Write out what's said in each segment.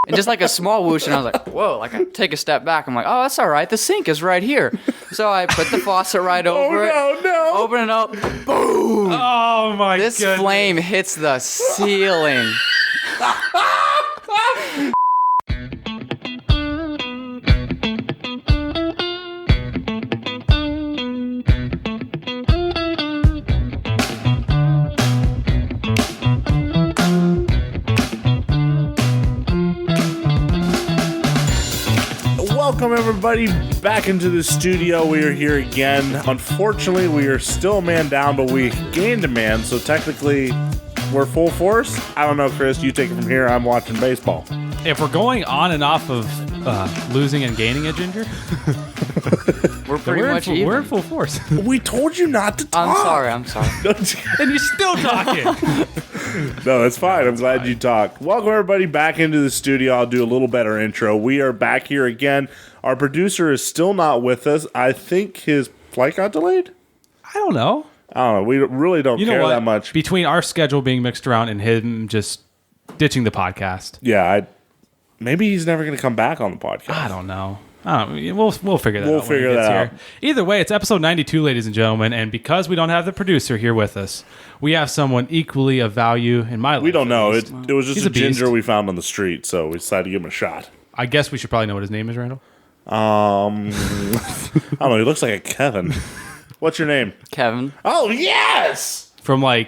And just like a small whoosh, and I was like, whoa, like I take a step back. I'm like, oh, that's all right. The sink is right here. So I put the faucet right over it. Open it up. Boom. Oh, my This goodness. flame hits the ceiling. Welcome everybody back into the studio. We are here again. Unfortunately, we are still a man down, but we gained a man, so technically we're full force. I don't know, Chris. You take it from here. I'm watching baseball. If we're going on and off of losing and gaining a ginger, We're pretty much even. we're in full force. We told you not to talk. I'm sorry. And you're still talking. No, that's fine. I'm glad you talked. Welcome everybody back into the studio. I'll do a little better intro. We are back here again. Our producer is still not with us. I think his flight got delayed. I don't know. We really don't You know care what? that much. Between our schedule being mixed around and him just ditching the podcast, Maybe he's never going to come back on the podcast. I don't know. We'll figure that out. We'll when he figure gets that here. out. Either way, it's episode 92, ladies and gentlemen, and because we don't have the producer here with us, we have someone equally of value in my life. We don't at know. least. It was just He's a a beast. ginger we found on the street, so we decided to give him a shot. I guess we should probably know what his name is, Randall. I don't know. He looks like a Kevin. What's your name? Kevin? Oh, yes! From Home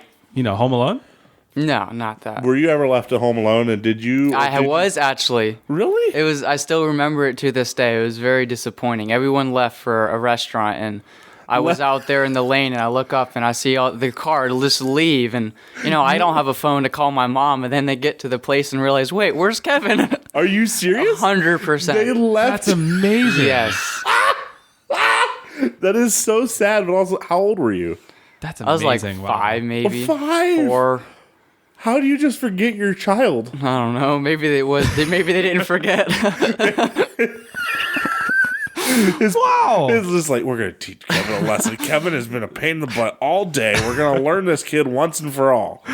Alone? No, not that. Were you ever left at home alone, and did you? I was actually. Really? It was. I still remember it to this day. It was very disappointing. Everyone left for a restaurant, and I was out there in the lane, and I look up and I see all the car just leave, and I don't have a phone to call my mom, and then they get to the place and realize, wait, where's Kevin? Are you serious? 100%. They left. That's amazing. Yes. That is so sad, but also, how old were you? That's I was amazing. like 5, maybe. 5? 4. How do you just forget your child? I don't know. Maybe Maybe they didn't forget. Wow. It's just like, we're going to teach Kevin a lesson. Kevin has been a pain in the butt all day. We're going to learn this kid once and for all.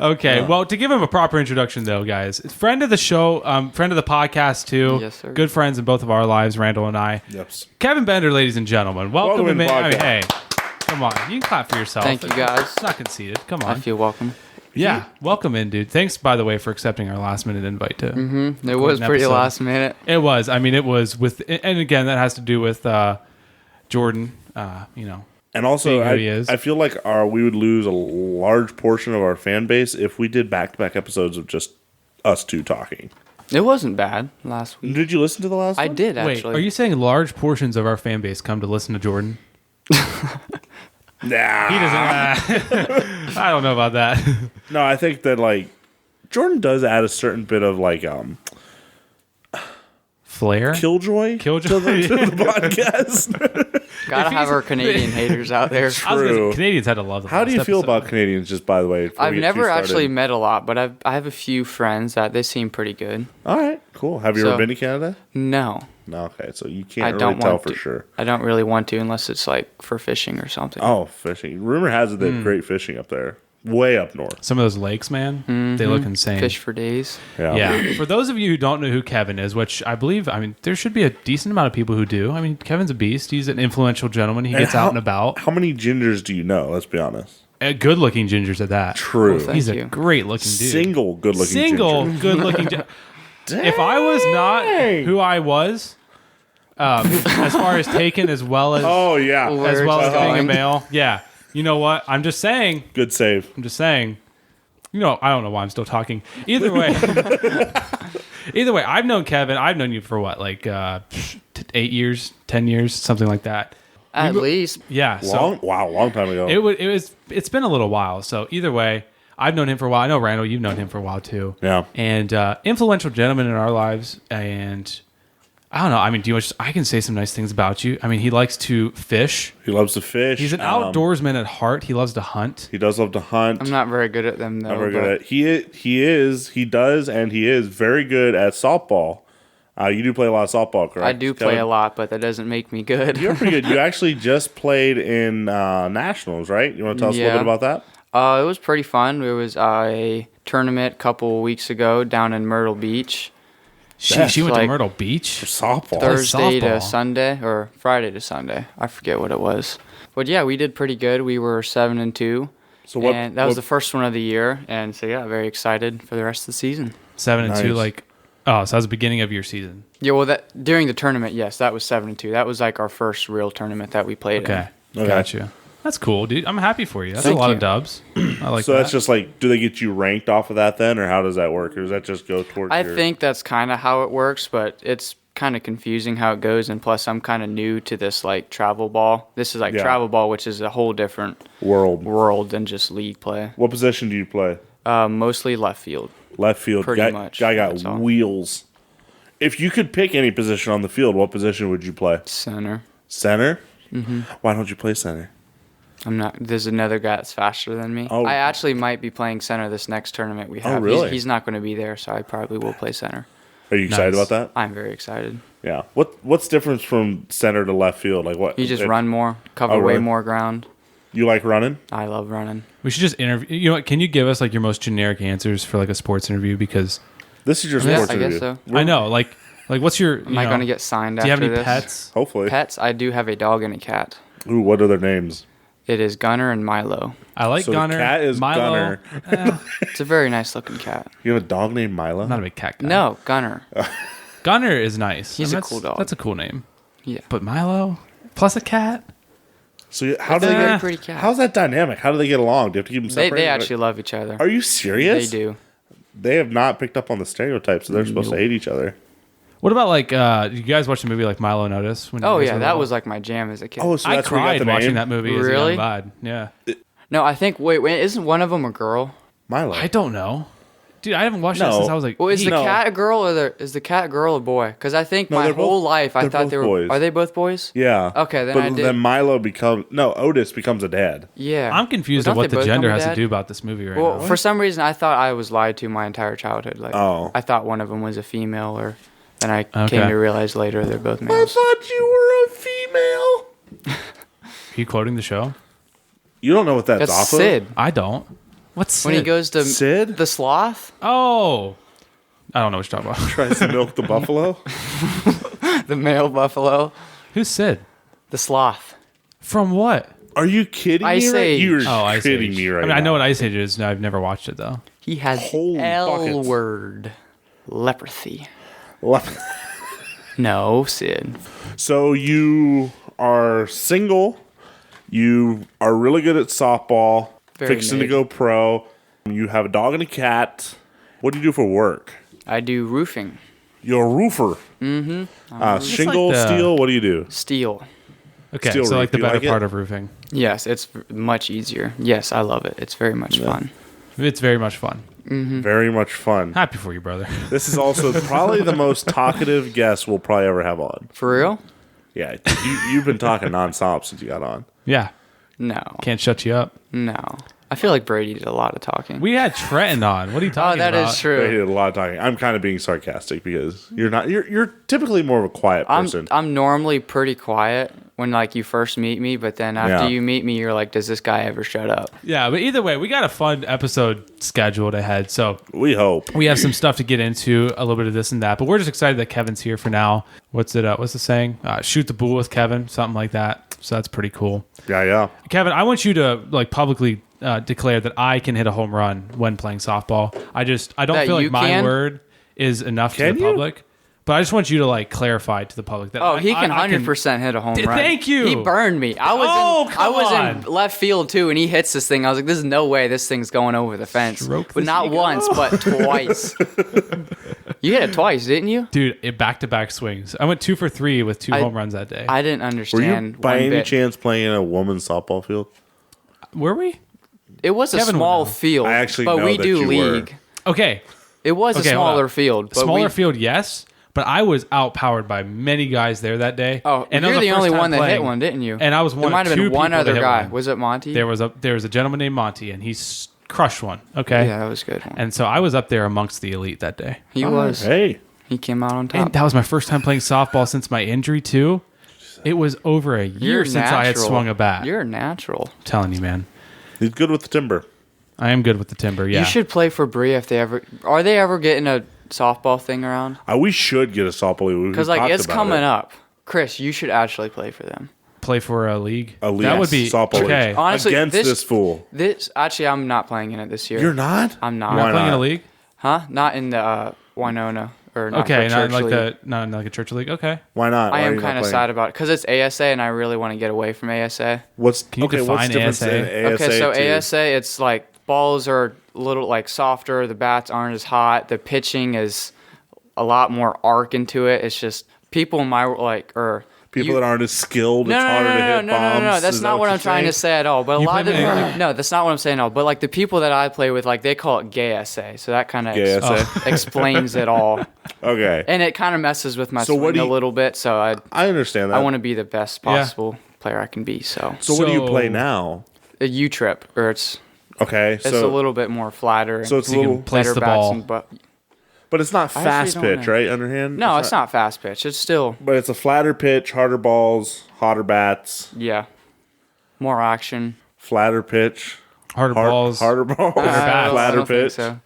Okay, well, to give him a proper introduction, though, guys, friend of the show, friend of the podcast, too. Yes, sir. Good friends in both of our lives, Randall and I. Yep. Kevin Bender, ladies and gentlemen. Welcome Welcome to to the I mean, podcast. hey, come on. You can clap for yourself. Thank you, guys. It's not conceited. Come I on. feel welcome. Yeah, welcome in, dude. Thanks, by the way, for accepting our last-minute invite to It was an pretty episode. last minute. It was. I mean, it was with, and again, that has to do with Jordan, And also, Being who he is. I feel like we would lose a large portion of our fan base if we did back-to-back episodes of just us two talking. It wasn't bad last week. Did you listen to the last I one? did, Wait, actually. are you saying large portions of our fan base come to listen to Jordan? Nah. He doesn't. I don't know about that. No, I think that, Jordan does add a certain bit of, Flair? killjoy Killjoy? to the podcast. Gotta have our Canadian haters out there. I was gonna say, True. Canadians had to love the How do you last feel episode. about Canadians, just by the way? before I've we get never too started? actually met a lot, but I have a few friends that they seem pretty good. All right, cool. Have you ever So- been to Canada? No, No, okay. So you I can't really don't tell want for to. sure. I don't really want to unless it's for fishing or something. Oh, fishing. Rumor has it they have great fishing up there. Way up north. Some of those lakes, man, they look insane. Fish for days. Yeah. For those of you who don't know who Kevin is, which I believe, there should be a decent amount of people who do. I mean, Kevin's a beast. He's an influential gentleman. He And gets out and about. How many gingers do you know? Let's be honest. Good-looking gingers at that. True. Well, He's Thank a you. great-looking dude. Single good-looking Single ginger. good-looking If I was not who I was, as far as taken as well as Oh, yeah. Well, as Where well it's as being a going. male, yeah. You know what? I'm just saying. Good save. I'm just saying. I don't know why I'm still talking. Either way, I've known Kevin. I've known you for what, 8 years, 10 years, something like that. At least. Yeah. So Long time ago. it's been a little while. So either way, I've known him for a while. I know Randall, you've known him for a while too. Yeah. And influential gentleman in our lives. And I don't know. I mean, I can say some nice things about you. I mean, he likes to fish. He loves to fish. He's an outdoorsman at heart. He loves to hunt. He does love to hunt. I'm not very good at them, though. Not very good but at it. He is very good at softball. You do play a lot of softball, correct? I do play a lot, but that doesn't make me good. You're pretty good. You actually just played in nationals, right? You want to tell us a little Yeah. bit about that? It was pretty fun. It was a tournament a couple weeks ago down in Myrtle Beach. She went to Like, Myrtle Beach. Softball. Thursday to softball. Sunday or Friday to Sunday. I forget what it was. But yeah, we did pretty good. We were 7-2. So what? And that was what- the first one of the year. And so yeah, very excited for the rest of the season. 7-2. Nice. Like, oh, so that was the beginning of your season. Yeah, well, that during the tournament, yes, that was 7-2. That was like our first real tournament that we played Okay, Okay. gotcha. That's cool, dude. I'm happy for you. That's Thank a lot you. of dubs. I like So that. that's just like, do they get you ranked off of that then, or how does that work, or does that just go towards? I your... think that's kind of how it works, but it's kind of confusing how it goes. And plus, I'm kind of new to this like travel ball. This is like Yeah. travel ball, which is a whole different world. world than just league play. What position do you play? Mostly left field. Left field. Pretty guy, much, Guy got that's all. wheels. If you could pick any position on the field, what position would you play? Center. Center. Why don't you play center? I'm not. There's another guy that's faster than me. Oh. I actually might be playing center this next tournament we have. really? He's not going to be there, so I probably will play center. Are you excited Nice. about that? I'm very excited. Yeah. What's difference from center to left field? Like what? You just if run more, cover Oh, way really? more ground. You like running? I love running. We should just interview. You know what? Can you give us like your most generic answers for like a sports interview? Because This is your Yeah, sports I guess interview. so. I know, like what's your? Am I going to get signed Do you have after any this? pets? Hopefully. Pets? I do have a dog and a cat. Ooh, what are their names? It is Gunner and Milo. I like So the Gunner. cat is Milo. Gunner. It's a very nice looking cat. You have a dog named Milo? I'm not a big cat guy. No, Gunner. Gunner is nice. He's a that's- cool dog. That's a cool name. Yeah. But Milo plus a cat. So how do It's they a very get? pretty cat. How's that dynamic? How do they get along? Do you have to keep them They separated? actually love each other. Are you serious? They do. They have not picked up on the stereotypes. So they're supposed to hate each other. What about like you guys watched a movie like Milo and Otis? When you Oh guys yeah, were that little? was like my jam as a kid. Oh, so I that's where you got cried the watching name? that movie as a Really? young lad. Yeah. No, I think wait, isn't one of them a girl? Milo. I don't know. Dude, I haven't watched that No. since I was like Well, is the 8. No. cat a girl or is the cat a girl or boy? Because I think No, my they're whole both- life I they're thought both they were. boys. Are they both boys? Yeah. Okay, then but I did- then Milo becomes Otis becomes a dad. Yeah. I'm confused Well, at what don't they the both gender come has to dad? do about this movie right Well, now. for some reason, I thought I was lied to my entire childhood. Like, Oh. I thought one of them was a female, or then I Okay. came to realize later they're both I males. thought you were a female. Are you quoting the show? You don't know what that's That's off Sid. I don't. What's When he Sid? goes to Sid? the sloth, Oh, I don't know what you're talking about. Tries to milk the buffalo. the male buffalo, Who's Sid? the sloth. From what? Are you kidding Ice me? Right? Age. You're Oh, Ice kidding Age. me right I mean, I know now. what Ice Age is. No, I've never watched it though. He has Holy L buckets. word, leprosy. Well, No, Sid. So you are single. You are really good at softball. Very fixing to mid. go pro. You have a dog and a cat. What do you do for work? I do roofing, You're a roofer. Mm-hmm. Shingle, like the- steel. What do you do? steel. Okay, Steel so roof. like the Do you better like it? part of roofing. Yes, it's much easier. Yes, I love it. It's very much fun. It's very much fun. Very much fun. Happy for you, brother. This is also probably the most talkative guest we'll probably ever have on. For real? Yeah, you've been talking nonstop since you got on. Yeah, No. can't shut you up. No. I feel like Brady did a lot of talking. We had Trenton on. What are you Oh, talking that about? is They true. did a lot of talking. I'm kind of being sarcastic because you're not. You're typically more of a quiet person. I'm normally pretty quiet when like you first meet me, but then after Yeah. you meet me, you're like, does this guy ever shut up? Yeah, but either way, we got a fun episode scheduled ahead. So We hope. we have some stuff to get into, a little bit of this and that. But we're just excited that Kevin's here for now. What's it? What's the saying? Shoot the bull with Kevin, something like that. So that's pretty cool. Yeah. Kevin, I want you to like publicly declare that I can hit a home run when playing softball. I don't That feel you like my can? word is enough Can to the you? public. But I just want you to like clarify to the public that Oh, he can I 100% hit a home run. Thank you. He burned me. I was Oh, I come was on. in left field too, and he hits this thing. I was like, "There's no way this thing's going over the fence." Stroke But this not ego. once, but twice. You hit it twice, didn't you? Dude, it back-to-back swings. I went 2 for 3 with 2 home runs that day. I didn't Were understand. you by one any bit. chance playing in a women's softball field? Were we? It was a Kevin would small know. field, I actually but know we that do you were. league. Okay. It was Okay, a hold smaller up. field, but Smaller we, field, yes. But I was outpowered by many guys there that day. Oh, and that you're was the first only time one that hit playing. one, didn't you? And I was There one might of have two been one people that other hit guy. one. Was it Monty? There was a gentleman named Monty, and he's crushed one. Okay. Yeah, that was a good. One. And so I was up there amongst the elite that day. He was. Hey, He came out on And top. that was my first time playing softball since my injury too. It was over a year You're since I had natural. swung a bat. You're natural. I'm telling you, man. he's good with the timber. I am good with the timber. Yeah. You should play for Bree if they ever. Are they ever getting a softball thing around? We should get a softball league. Because like it's coming up. Chris, you should actually play for them. Play for a league. A league. That would be softball okay. league. Honestly, against this fool. This actually, I'm not playing in it this year. You're not? I'm not. You're not Why playing in not? a league. Huh? Not in the Winona or not Okay, for not church like league. not like a church league. Okay. Why not? Why I are am you not kind of playing? sad about it because it's ASA and I really want to get away from ASA. What's Can you what's define the difference ASA? in ASA? Okay, so to- ASA, it's like balls are a little like softer, the bats aren't as hot, the pitching is a lot more arc into it. It's just people in my people that aren't as skilled, No, it's no, harder no, to no, hit no, bombs. no, no. That's Is not that what I'm you're trying to saying? say at all. But a You lot of play with- no, that's not what I'm saying at all. But like the people that I play with, like they call it gay SA, so that kind of Gay SA. explains it all, Okay. and it kind of messes with my So what swing do a you- little bit. So I understand that. I want to be the best Yeah. possible player I can be. So So what do you So- play now? a U trip, or it's Okay. a So little bit more flatter. And so it's a you can little place better the bats ball. but but it's not I actually fast don't pitch, know. right? Underhand? no, it's not fast pitch. It's still But it's a flatter pitch, harder balls, hotter bats, yeah, more action. flatter pitch, Harder balls. harder balls, bats. flatter don't think pitch. so.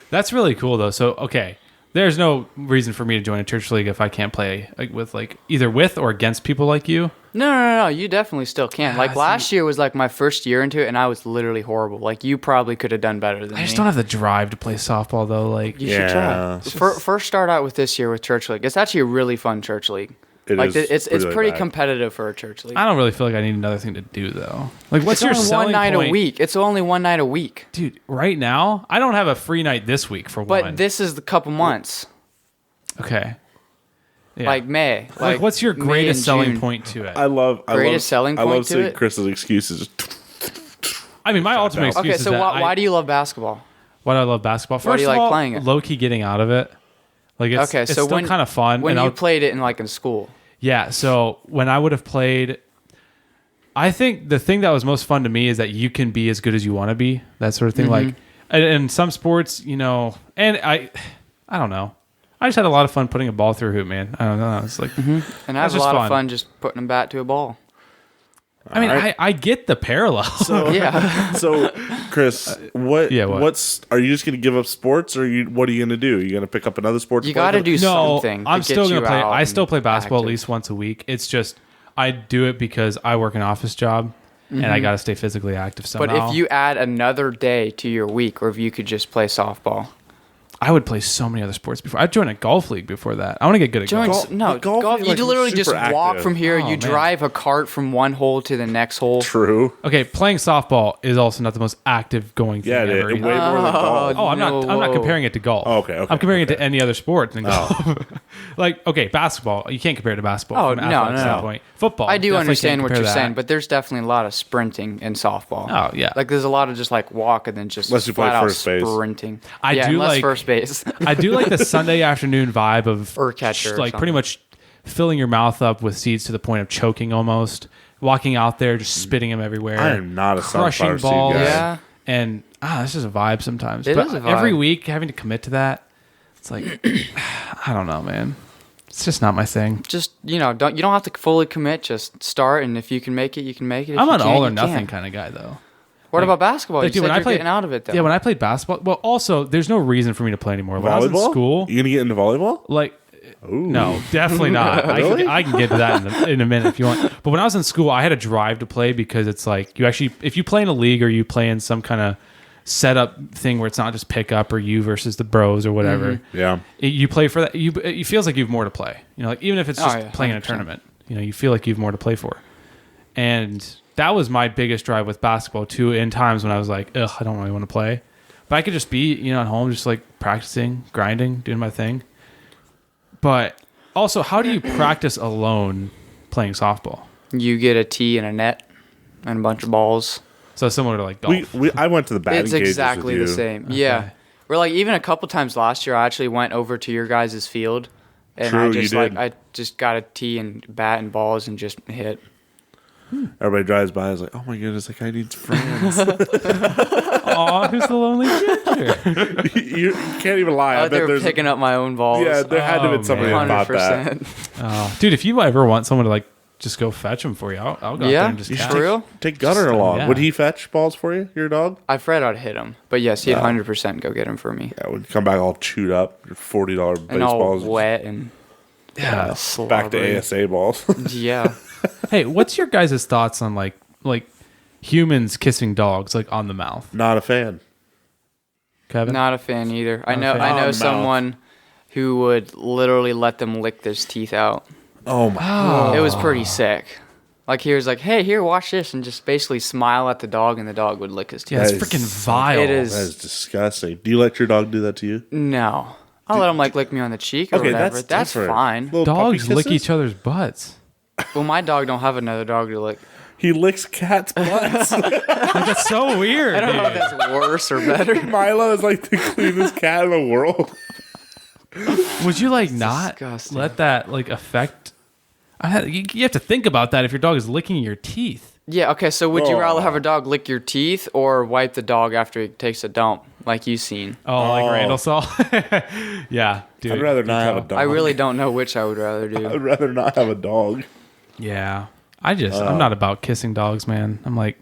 That's really cool though. So okay, there's no reason for me to join a church league if I can't play with like either with or against people like you. No. You definitely still can. Like last year was like my first year into it, and I was literally horrible. Like you probably could have done better than I just me. don't have the drive to play softball though. Like You should Yeah. try. First, start out with this year with church league. It's actually a really fun church league. It Like is it's really pretty bad. competitive for a church league. I don't really feel like I need another thing to do though. Like what's It's your only selling one night point? a week. It's only one night a week. Dude, right now I don't have a free night this week for But one. this is the couple months, Okay. Yeah. like May. Like, what's your May and greatest selling June. point to it? I love selling I love point to seeing it? Chris's excuses. I mean, my ultimate excuse Okay, is so that why do you love basketball? why do I love basketball? First Why do you of like all, playing it? low key getting out of it. Like it's, Okay, it's so still kind of fun. When and you I'll- played it in school. Yeah, so when I would have played, I think the thing that was most fun to me is that you can be as good as you want to be, that sort of thing. Mm-hmm. Like, and some sports, you know, and I don't know. I just had a lot of fun putting a ball through a hoop, man. I don't know. It's like, And I That's have a just lot fun. of fun just putting a bat to a ball. I mean, Alright. I get the parallel. Yeah. So, Chris, what? Yeah, what? What's? Are you just going to give up sports, or what are you going to do? Are you going to pick up another sport? You play got to for? do No, something. I'm to still get gonna you play. out I and still play basketball active. at least once a week. It's just I do it because I work an office job and I got to stay physically active somehow. But if you add another day to your week, or if you could just play softball. I would play so many other sports before. I'd join a golf league before that. I want to get good at Join, golf. no, but golf, golf. you're, You like, literally just super walk active. from here. Oh, you man. drive a cart from one hole to the next hole. True. Okay, playing softball is also not the most active going thing Yeah, it is. ever. Way either. more than golf. Oh, I'm not No. comparing it to golf. Oh, okay, I'm comparing it okay. to any other sport than golf. Like, okay, basketball. You can't compare it to basketball Oh, from an no, athletic no. standpoint. Football. I do definitely understand can't what compare you're that. saying, but there's definitely a lot of sprinting in softball. Oh, yeah. Like there's a lot of just like walk and then just Unless you play flat out first base. sprinting. I yeah, do unless like- first base. I do like the Sunday afternoon vibe of Or catcher or like pretty something. much filling your mouth up with seeds to the point of choking almost. Walking out there, just spitting them everywhere. I am not a crushing sunflower seed balls. guy. Yeah. And this is a vibe sometimes. It but is a every vibe. week having to commit to that, it's like I don't know, man. It's just not my thing. Just you don't have to fully commit. Just start, and if you can make it, you can make it. If I'm you an can't, all or you nothing can't. kind of guy though. What Like- about basketball? like, You dude, said when I you're played- getting out of it though. Yeah, when I played basketball, well, also there's no reason for me to play anymore. When I was in Volleyball? school, You gonna get into volleyball? like Ooh. no, definitely not. Really? I can get to that in a minute if you want. But when I was in school, I had a drive to play because it's like you actually, if you play in a league or you play in some kind of setup thing where it's not just pick up or you versus the bros or whatever. Yeah. You play for that. It feels like you have more to play. You know, like even if it's Oh, just yeah, playing in a 100%. tournament, you know, you feel like you have more to play for. And that was my biggest drive with basketball too. In times when I was like, ugh, I don't really want to play, but I could just be, at home, just like practicing, grinding, doing my thing. But also, how do you practice alone playing softball? You get a tee and a net and a bunch of balls. So similar to like golf. I went to the batting It's cages exactly with the you. same. Yeah. We're like even a couple times last year I actually went over to your guys' field and True, I you just did. I just got a tee and bat and balls and just hit. Everybody drives by. I was like, oh my goodness, like I need friends. Aw, who's the lonely ginger? you can't even lie. I Out bet there there's picking up my own balls. yeah, there had to have been Oh, somebody man. that thought that. 100%. Oh, dude, if you ever want someone to like just go fetch them for you. I'll go out there Yeah, and just You should catch. for real? take Gunner along. yeah. Would he fetch balls for you, your dog? I'm afraid I'd hit him, but yes, he'd 100% go get him for me. Yeah, would come back all chewed up, $40 And all baseballs. wet and Yeah. Back to slobbery. ASA balls. Yeah. Hey, what's your guys' thoughts on like humans kissing dogs like on the mouth? Not a fan. Kevin? Not a fan either. I Not a know fan. I On know the someone who would literally let them lick their teeth out. Oh my! It was pretty sick. Like he was like, "Hey, here, watch this," and just basically smile at the dog, and the dog would lick his teeth. Yeah, it's That is freaking so- vile. It is. That is disgusting. Do you let your dog do that to you? No, I'll let him like lick me on the cheek or Okay, whatever. that's That's different. fine. Little Dogs puppy lick kisses? each other's butts. Well, my dog don't have another dog to lick. He licks cats' butts. Like, that's so weird. I don't know if dude. that's worse or better. Milo is like the cleanest cat in the world. Would you like not disgusting. let that like affect? You have to think about that if your dog is licking your teeth. Yeah. Okay. So, would you Oh. rather have a dog lick your teeth or wipe the dog after he takes a dump, like you've seen? Oh, like Oh. Randall saw. Yeah, dude. I'd rather not have a call. dog. I really don't know which I would rather do. I'd rather not have a dog. Yeah, I'm not about kissing dogs, man. I'm like,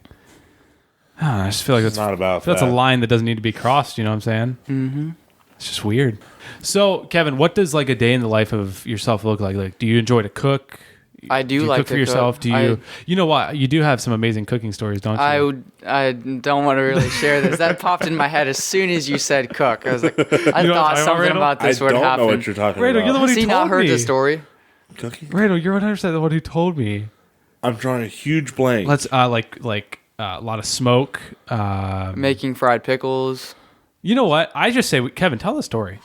I just feel like that's Not about I feel that's that. a line that doesn't need to be crossed. You know what I'm saying? Mm-hmm. It's just weird. So, Kevin, what does like a day in the life of yourself look like? Like, do you enjoy to cook? I do you like cook to for yourself? cook. Do you? You know what? You do have some amazing cooking stories, don't you? I don't want to really share this. That popped in my head as soon as you said cook. I was like, I know what I'm thought talking about, something Randall? about I this would don't happen. know what you're talking Randall, about. you're the one who Has he told not heard me. the story? Cooking? Randall, you're 100% the one who told me. I'm drawing a huge blank. Let's like a lot of smoke. Making fried pickles. You know what? I just say, Kevin, tell the story.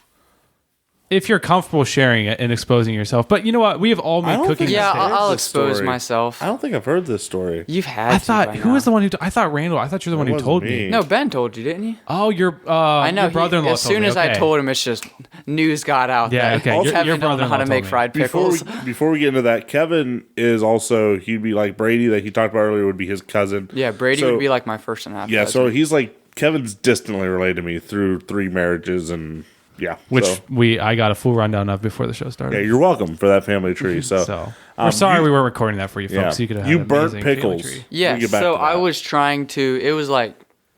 If you're comfortable sharing it and exposing yourself. But you know what? We have all I made don't cooking think Yeah, I've mistakes. heard I'll this expose story. myself. I don't think I've heard this story. You've had. I to thought, by who now. was the one who, I thought Randall, I thought you're the one who wasn't told me. me. No, Ben told you, didn't he? Oh, your I know. your brother-in-law As told soon me. as I Okay. told him, it's just news got out. Yeah, that okay. Your- Kevin your don't know how brother-in-law to make told me. fried pickles. Before we get into that, Kevin is also, he'd be like Brady that he talked about earlier would be his cousin. Yeah, Brady So- would be like my first and a half. Yeah, cousin. so he's like, Kevin's distantly related to me through 3 marriages and yeah. Which so, I got a full rundown of before the show started. yeah, you're welcome for that family tree. So, So we're sorry we weren't recording that for you folks. yeah. You could have You had an burnt amazing family pickles. tree. Yeah, We get back so to that. I was trying to. It was like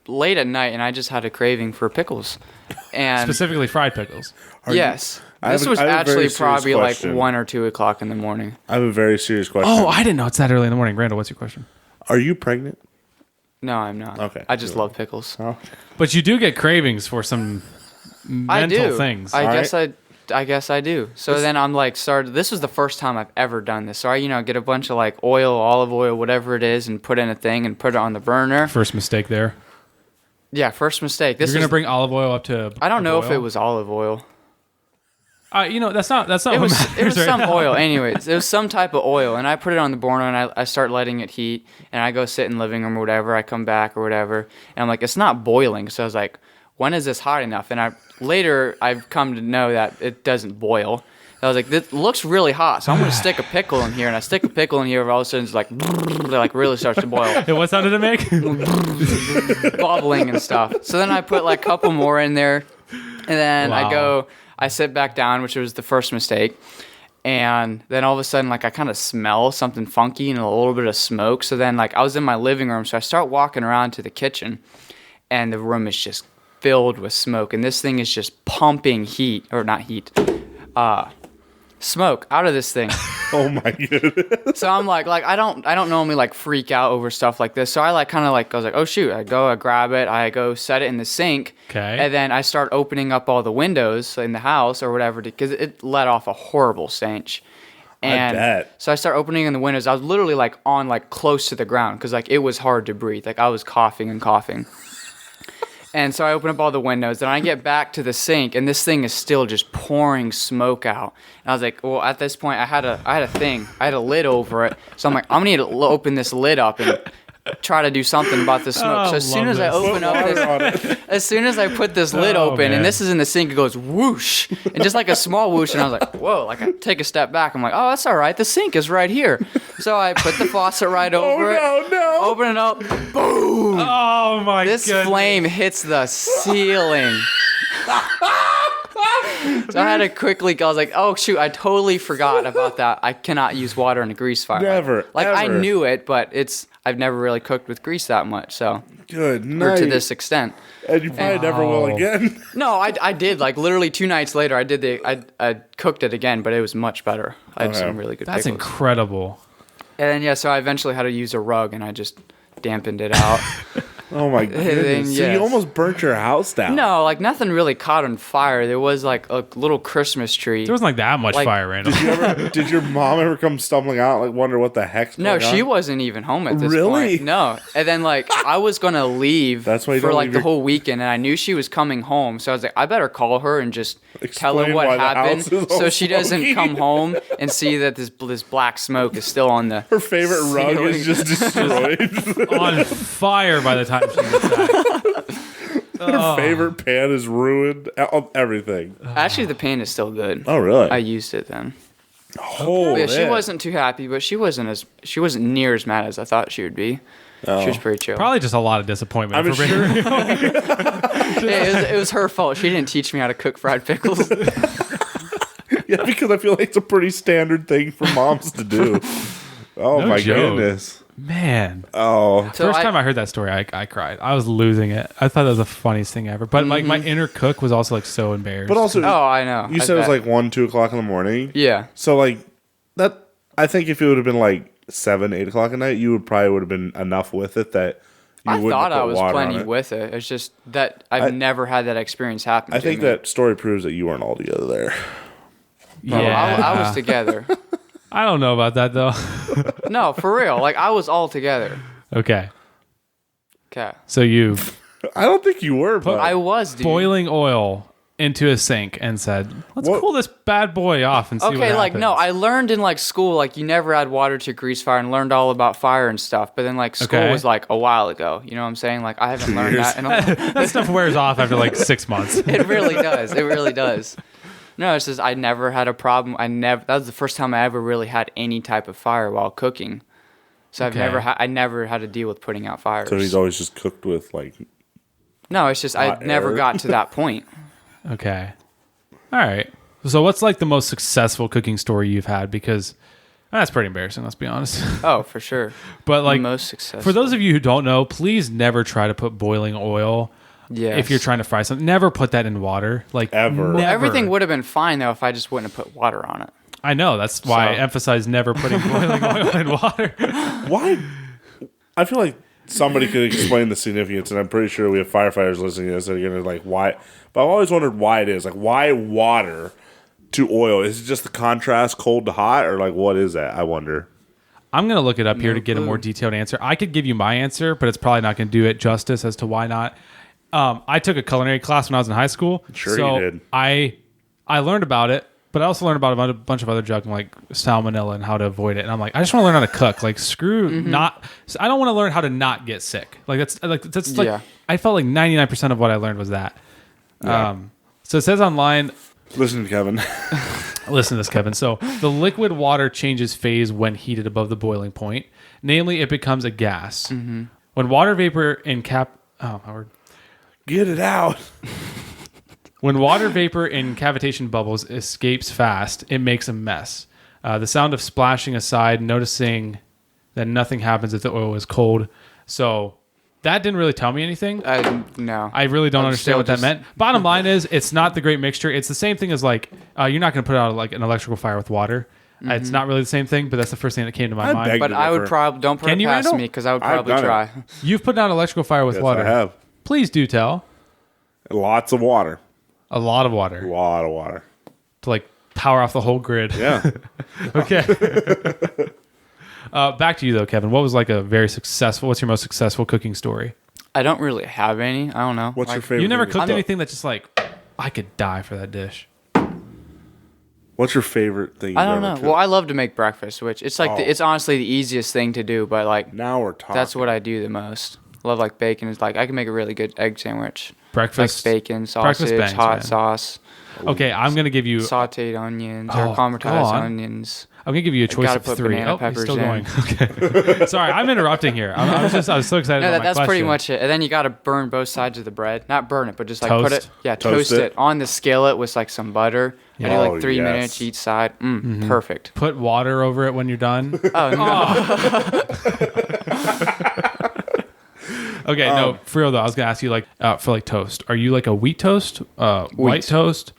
late at night, and I just had a craving for pickles. And Specifically fried pickles. yes, I have this a- was I have a very actually serious probably question. like 1 or 2 o'clock in the morning. I have a very serious question. Oh, I didn't know it's that early in the morning. Randall, what's your question? Are you pregnant? No, I'm not. Okay, I just good. love pickles. But you do get cravings for some I mental do. things. I All guess I guess I do. So then I'm like started. This was the first time I've ever done this. So I get a bunch of like oil, olive oil, whatever it is, and put in a thing and put it on the burner. First mistake there. Yeah, first mistake. This You're gonna was, bring olive oil up to. I don't a know if boil? it was olive oil. That's not. That's not. It what was matters it was right some now. oil. Anyways, it was some type of oil, and I put it on the burner, and I start letting it heat, and I go sit in the living room or whatever. I come back or whatever, and I'm like, it's not boiling. So I was like, when is this hot enough? And I've come to know that it doesn't boil. I was like, this looks really hot, so I'm gonna stick a pickle in here, and I stick a pickle in here, and all of a sudden it's like, it like really starts to boil, Hey, what sound did it make? bubbling and stuff. So then I put like a couple more in there, and then Wow. I sit back down, which was the first mistake. And then all of a sudden, like I kind of smell something funky and a little bit of smoke. So then like I was in my living room, so I start walking around to the kitchen, and the room is just filled with smoke. And this thing is just pumping heat, or not heat, smoke out of this thing. Oh my goodness. So I'm like I don't normally like freak out over stuff like this. So I like kind of like I was like, oh shoot, I grab it, I go set it in the sink. Okay. And then I start opening up all the windows in the house or whatever because it let off a horrible stench. And bet. so I start opening in the windows. I was literally like on like close to the ground because like it was hard to breathe. Like I was coughing and coughing. And so I open up all the windows, and I get back to the sink, and this thing is still just pouring smoke out. And I was like, well, at this point, I had a lid over it. So I'm like, I'm gonna need to open this lid up and try to do something about the smoke. Oh, so as soon love as I this. open up Water this, on it. as soon as I put this lid Oh, open, man. and this is in the sink, it goes whoosh, and just like a small whoosh, and I was like, whoa! Like I take a step back, I'm like, oh, that's all right. The sink is right here. So I put the faucet right over it. Oh no. Open it up, boom! Oh my This goodness. flame hits the ceiling. So I had to quickly. I was like, "Oh shoot! I totally forgot about that. I cannot use water in a grease fire. Never, Like I ever. knew it, but I've never really cooked with grease that much. So Good or night. to this extent. And you probably never will Oh. again. No, I did. Like literally 2 nights later, I cooked it again, but it was much better. I had Okay. some really good That's pickles. incredible. And then, yeah, so I eventually had to use a rug, and I just dampened it out. Oh my goodness! So yes. you almost burnt your house down. No, like nothing really caught on fire. There was like a little Christmas tree. There wasn't like that much Like- fire, Randall. Did your mom ever come stumbling out, like wonder what the heck's No, going on? she wasn't even home at this Really? point. No. And then like I was gonna leave That's why you for don't like leave the your- whole weekend, and I knew she was coming home, so I was like, I better call her and just tell her Explain what why the happened, house is all so she doesn't smoky. come home and see that this black smoke is still on the. Her favorite rug is ceiling. just destroyed. On fire by the time she gets back. Her favorite pan is ruined. Everything. Actually, the pan is still good. Oh really? I used it then. Oh, But yeah, she man. wasn't too happy, but she wasn't near as mad as I thought she would be. She was pretty chill. Probably just a lot of disappointment. I'm for sure. Yeah, it was her fault. She didn't teach me how to cook fried pickles. Yeah, because I feel like it's a pretty standard thing for moms to do. Oh No my joke. goodness. Man. Oh, So First time I heard that story, I cried. I was losing it. I thought that was the funniest thing ever. But like my inner cook was also like so embarrassed. but also Oh, I know. you I said it was bet. like 1, 2 o'clock in the morning. Yeah. So like that. I think if it would have been like 7, 8 o'clock at night, you would have been enough with it that you I wouldn't thought have I put was water on plenty it. with it. It's just that I've never had that experience happen. I to think me. that story proves that you weren't all together there. No, I was together. I don't know about that though. No, for real. Like I was all together. Okay. Okay. So you I don't think you were, but I was, dude. boiling oil into a sink and said, let's What- cool this bad boy off and see what Okay, like happens. no, I learned in like school, like you never add water to a grease fire and learned all about fire and stuff. But then like school Okay. was like a while ago. You know what I'm saying? Like I haven't learned years. that in a That stuff wears off after like 6 months. It really does. It really does. No, it's just I never had a problem. That was the first time I ever really had any type of fire while cooking. So Okay. I never had to deal with putting out fires. so he's always just cooked with like. No, it's just I hot never air. got to that point. Okay. All right. So what's like the most successful cooking story you've had? Because that's pretty embarrassing, let's be honest. Oh, for sure. But like Most successful. for those of you who don't know, please never try to put boiling oil Yes. if you're trying to fry something. Never put that in water. Like Ever. never. Everything would have been fine though if I just wouldn't have put water on it. I know. That's why I So- emphasize never putting boiling oil in water. Why? I feel like somebody could explain the significance, and I'm pretty sure we have firefighters listening to this that are going to like why. But I've always wondered why it is. Like, why water to oil? Is it just the contrast, cold to hot, or like what is that? I wonder. I'm going to look it up here to No get a more clue. detailed answer. I could give you my answer, but it's probably not going to do it justice as to why not. I took a culinary class when I was in high school. Sure so you did. I learned about it, but I also learned about a bunch of other junk like salmonella and how to avoid it. And I'm like, I just want to learn how to cook. Like, screw Mm-hmm. not. I don't want to learn how to not get sick. Like that's like Yeah. I felt like 99% of what I learned was that. Yeah. So it says online. Listen to Kevin. Listen to this, Kevin. So the liquid water changes phase when heated above the boiling point. Namely, it becomes a gas. Mm-hmm. When water vapor in Get it out. when water vapor in cavitation bubbles escapes fast, it makes a mess. The sound of splashing aside, noticing that nothing happens if the oil is cold. So that didn't really tell me anything. No. I really don't I'm understand still what that just- meant. Bottom line is, it's not the great mixture. It's the same thing as like you're not going to put out like an electrical fire with water. It's not really the same thing, but that's the first thing that came to my I mind. beg- but I would differ. probably don't put Can it you, past Randall? me because I would I've probably done it. try. You've put out electrical fire with Yes, water. I have. Please do tell. Lots of water. A lot of A water lot of water. to like power off the whole grid. Yeah. Okay. Back to you though, Kevin. What was like what's your most successful cooking story? I don't really have any. I don't know. What's your Like, favorite? You never thing cooked to- anything that's just like, I could die for that dish. What's your favorite thing? I you've don't ever know. cooked? Well, I love to make breakfast, which it's like Oh. it's honestly the easiest thing to do, but like Now we're talking. that's what I do the most. Love like bacon. Is like I can make a really good egg sandwich. Like Breakfast. bacon, breakfast sausage, bangs, hot man. sauce. Okay, I'm gonna give you. Sauteed onions Oh, or go caramelized on. onions. I'm gonna give you a choice gotta of put 3. banana Oh, he's peppers still in. going. Okay. Sorry, I'm interrupting here. I was so excited. No, about my that's pretty question. much it. And then you got to burn both sides of the bread. Not burn it, but just like put Toast. it. Yeah, Toast toast it. it on the skillet with like some butter. Yeah. And do Oh, like 3 yes. minutes each side. Perfect. Put water over it when you're done. Oh no. Okay, no, for real though, I was gonna ask you like for like toast. Are you like a wheat toast, white toast?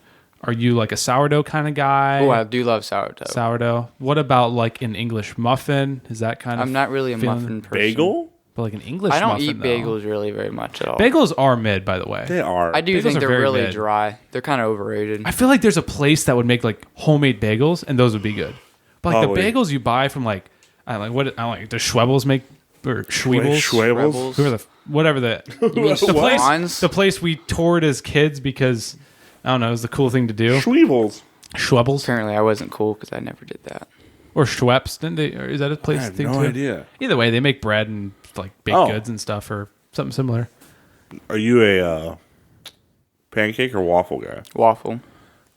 Are you like a sourdough kind of guy? Oh, I do love sourdough. Sourdough. What about like an English muffin? Is that kind of? I'm not really a feeling- muffin person. Bagel? But like an English. I don't muffin, eat though. bagels really very much at all. Bagels are mid, by the way. They are. I do bagels think are they're very really mid. dry. They're kind of overrated. I feel like there's a place that would make like homemade bagels, and those would be good. But like Probably. the bagels you buy from like I don't like what I don't like. Does Schwebels make or Schwebels? Schwebels? Rebels. Whoever whatever the You mean the place Schwans? the place we toured as kids because I don't know it was the cool thing to do. Schwebels. Schwebels Apparently, I wasn't cool because I never did that. or Schweppes? Didn't they? Or is that a I place have thing no too? idea. Either way, they make bread and like baked Oh. goods and stuff or something similar. Are you a pancake or waffle guy? Waffle.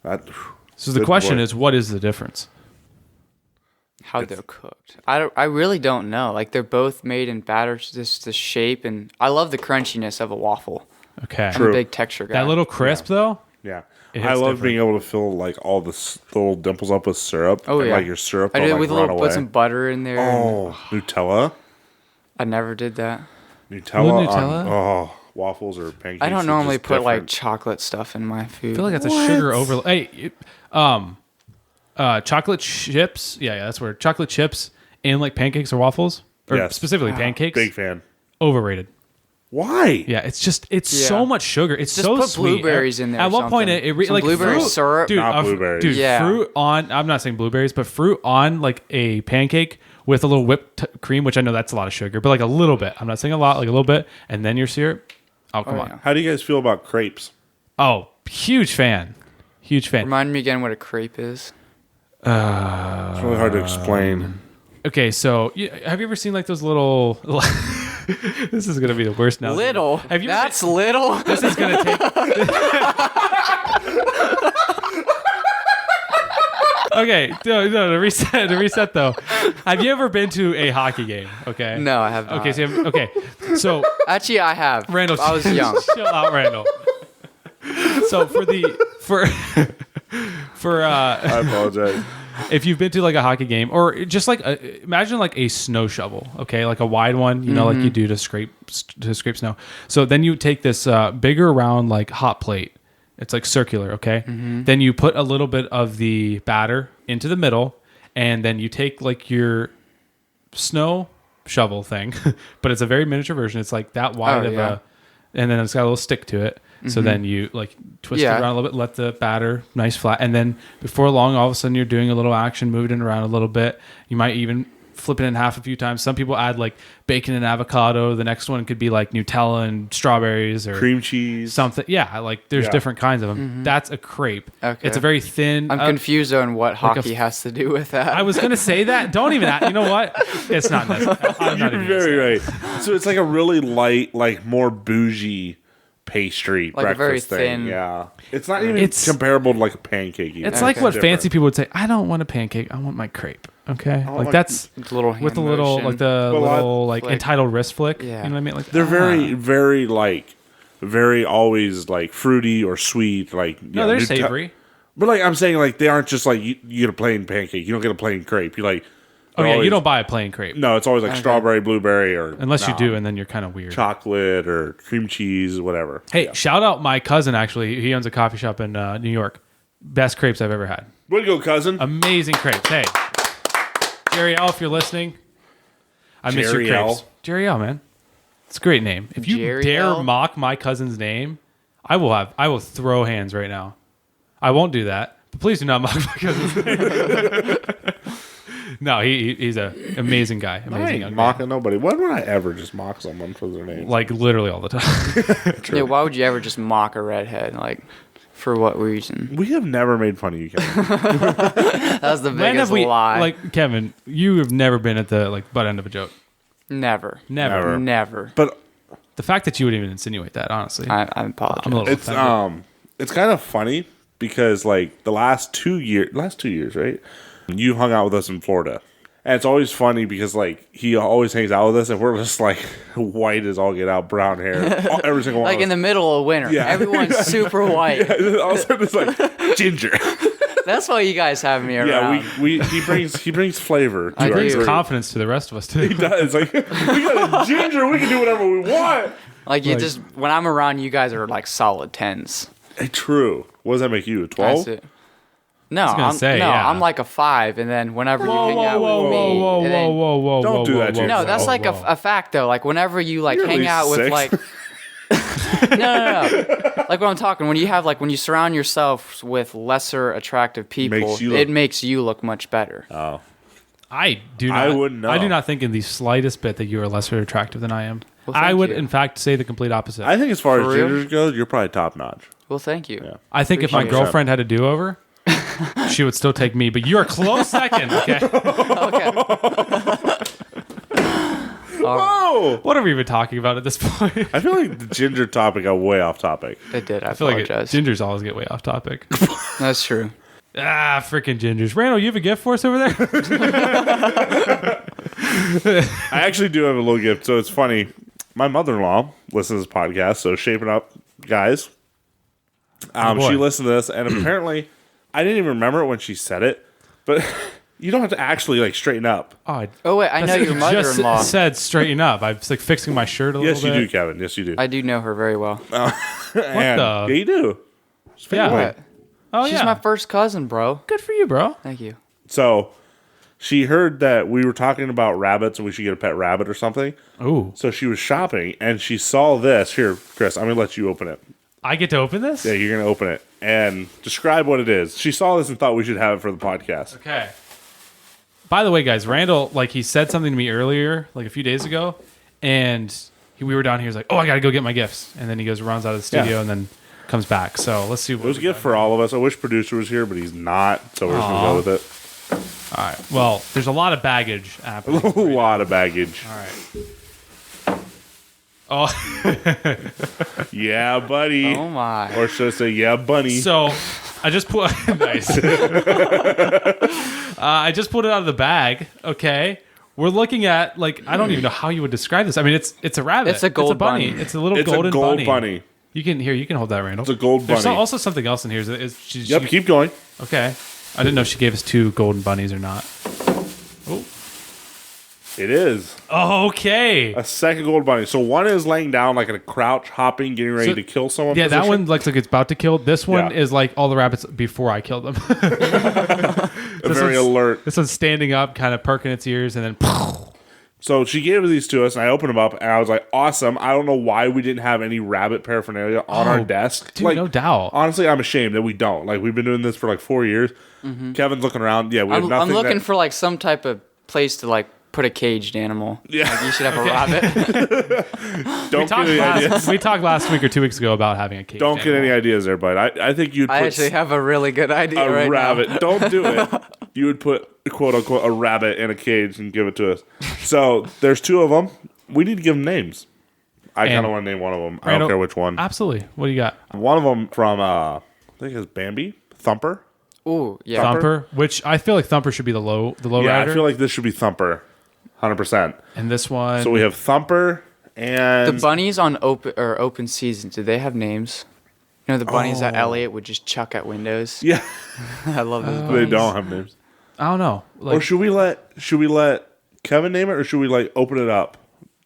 That, So the Good question boy. is, what is the difference? How they're cooked. I really don't know. Like they're both made in batter, just the shape, and I love the crunchiness of a waffle. Okay, I'm True. a big texture guy. that little crisp though. yeah. It I hits love different. being able to fill like all the little dimples up with syrup. Oh, and, yeah. like your syrup I will did like with a run little away. put some butter in there. Oh, Nutella. I never did that. Nutella. With Nutella? Oh, waffles or pancakes. I don't are normally just put like different. chocolate stuff in my food. I feel like that's a sugar overload. Hey, chocolate chips. Yeah, that's where chocolate chips in like pancakes or waffles, or Yes. specifically pancakes. Big fan. Overrated. Why? Yeah, it's just it's Yeah. so much sugar. It's Just so put sweet. blueberries in there At or one point, something. it Some like blueberry fruit, syrup. dude. Not blueberries. Dude, Yeah. fruit on. I'm not saying blueberries, but fruit on like a pancake with a little whipped cream, which I know that's a lot of sugar, but like a little bit. I'm not saying a lot, like a little bit, and then your syrup. Oh come Oh, on. yeah. How do you guys feel about crepes? Oh, huge fan. Huge fan. Remind me again what a crepe is. It's really hard to explain. Okay, so have you ever seen like those little? This is gonna be the worst now. Little. Have you? That's little. This is gonna take. Okay, no, to reset though. Have you ever been to a hockey game? Okay. No, I have not. Okay, so Actually, I have. Randall, I was young. Chill out, Randall. So for I apologize. if you've been to like a hockey game or just like imagine like a snow shovel, okay, like a wide one, you know, like you do to scrape snow. So then you take this bigger round like hot plate. It's like circular, okay? Then you put a little bit of the batter into the middle, and then you take like your snow shovel thing, but it's a very miniature version. It's like that wide of yeah. a, and then it's got a little stick to it. So then you like twist it Yeah. around a little bit, let the batter nice flat, and then before long, all of a sudden you're doing a little action, moving it around a little bit. You might even flip it in half a few times. Some people add like bacon and avocado. The next one could be like Nutella and strawberries or Cream cheese. something. Yeah, like there's Yeah. different kinds of them. That's a crepe. Okay. It's a very thin. I'm confused on what a hockey has to do with that. I was gonna say that. Don't even. You know what? It's not necessary. I'm not You're even gonna say very it. right. So it's like a really light, like more bougie pastry Like a very breakfast thing. thin- Yeah. It's not even It's- comparable to like a pancake. Even. It's like Okay. what different. fancy people would say. I don't want a pancake. I want my crepe. Okay, like like- that's With a little hand with the little motion. like the Well, little like flick. entitled wrist flick. Yeah. You know what I mean? Like They're very, very like, very always like fruity or sweet. Like no, they're savory. But like I'm saying, like they aren't just like you get a plain pancake. You don't get a plain crepe. You like. Oh they're yeah, always- you don't buy a plain crepe No, it's always like strawberry, blueberry, or unless you no, do, and then you're kind of weird. chocolate or cream cheese, whatever. Hey, shout out my cousin. Actually, he owns a coffee shop in New York. Best crepes I've ever had. Way to go, cousin. Amazing crepes. Hey, Jerry L, if you're listening, I miss your Jerry crepes. L? Jerry L, man, it's a great name. If you Jerry dare L? mock my cousin's name, I will throw hands right now. I won't do that, but please do not mock my cousin's name. No, he's an amazing guy. I Amazing ain't young man. mocking nobody. When would I ever just mock someone for their name? Like literally all the time. Yeah, why would you ever just mock a redhead? Like, for what reason? We have never made fun of you, Kevin. That's the When biggest have we lie. like Kevin? You have never been at the like butt end of a joke. Never. Never. Never. Never. But The fact that you would even insinuate that, honestly, I apologize. I'm a little it's offended. it's kind of funny because like the last 2 years, right? You hung out with us in Florida. And it's always funny because like he always hangs out with us and we're just like white as all get out, brown hair. Every single one. Like of in us. the middle of winter. Yeah. Everyone's super white. Yeah, all of a sudden it's like ginger. That's why you guys have me around. Yeah, he brings flavor to I our do. group. Confidence to the rest of us too. He does. Like we got a ginger, we can do whatever we want. Like you just when I'm around, you guys are like solid 10s. Hey, true. What does that make you? A 12? That's it. No, gonna I'm, say, no, yeah. I'm like a 5, and then whenever you hang out whoa, with me, whoa, and then, whoa, Don't do that to whoa, no, yourself. that's whoa, like whoa. a fact though. Like whenever you like You're at hang least out with 6. like, no. Like what I'm talking, when you have like when you surround yourself with lesser attractive people, Makes makes you you look- look much better. I do not. I wouldn't know. I do not think in the slightest bit that you are lesser attractive than I am. Well, I thank would, you. in fact, say the complete opposite. I think as far as For real? gingers goes, you're probably top notch. Well, thank you. Yeah. I think if my Appreciate it. girlfriend had a do-over, she would still take me. But you're a close second. Okay. Okay. Oh! What are we even talking about at this point? I feel like the ginger topic got way off topic. It did. I I feel like apologize. gingers always get way off topic. That's true. Freaking gingers. Randall, you have a gift for us over there? I actually do have a little gift, so it's funny. My mother-in-law listens to this podcast, so shaping up, guys. boy. She listened to this, and apparently, I didn't even remember it when she said it, but you don't have to actually like straighten up. Oh wait, I know your mother-in-law. Just said straighten up. I was like fixing my shirt a little Yes, bit. you do, Kevin. Yes, you do. I do know her very well. And- the- Yeah, you do. Just figure Yeah. it out. What? Oh, She's yeah. my first cousin, bro. Good for you, bro. Thank you. So she heard that we were talking about rabbits and we should get a pet rabbit or something. Ooh. So she was shopping and she saw this. Here, Chris, I'm going to let you open it. I get to open this? Yeah, you're going to open it and describe what it is. She saw this and thought we should have it for the podcast. Okay. By the way, guys, Randall, like, he said something to me earlier, like a few days ago, and we were down here. He's like, "Oh, I gotta go get my gifts," and then he goes, runs out of the studio, Yeah. and then comes back. So let's see. It was a gift for all of us. I wish producer was here, but he's not. So we're just going to go with it. All right. Well, there's a lot of baggage happening. A lot of baggage. All right. Oh, Yeah, buddy. Oh my. Or should I say, yeah, bunny. so I just put nice. I just pulled it out of the bag. Okay. We're looking at like I don't even know how you would describe this. I mean, it's a rabbit. It's a gold bunny. bunny. It's a little It's golden a gold bunny. You can hold that, Randall. It's a gold There's bunny. also something else in here. Yep, keep going. Okay. I didn't know if she gave us 2 golden bunnies or not. It is Okay. a second gold bunny. So one is laying down like in a crouch, hopping, getting ready So- to kill someone. Yeah, that position. one looks like it's about to kill. This one Yeah. is like all the rabbits before I killed them. Very one's- alert. This one's standing up, kind of perking its ears, and then So she gave these to us, and I opened them up, and I was like, "Awesome!" I don't know why we didn't have any rabbit paraphernalia on our desk. dude, like, no doubt. Honestly, I'm ashamed that we don't. Like, we've been doing this for like 4 years. Kevin's looking around. Yeah, we have I'm nothing. looking that- for like some type of place to like put a caged animal. Yeah. Like, you should have a rabbit. Don't get any ideas. we talked last week or 2 weeks ago about having a cage. Don't get any ideas there, bud. I think you'd put I actually have a really good idea a right rabbit. now. Don't do it. You would put quote unquote a rabbit in a cage and give it to us. So there's 2 of them. We need to give them names. I kind And- of want to name one of them. I Randall- don't care which one. Absolutely. What do you got? One of them from I think it's Bambi Thumper. Ooh, yeah. Thumper, which I feel like Thumper should be the low Yeah, rider. I feel like this should be Thumper, 100%. and this one. So we have Thumper and The bunnies on open season, do they have names? You know the bunnies that Elliot would just chuck at windows. yeah, I love those. they bunnies. don't have names. I don't know. Like, Or should we let Kevin name it, or should we like open it up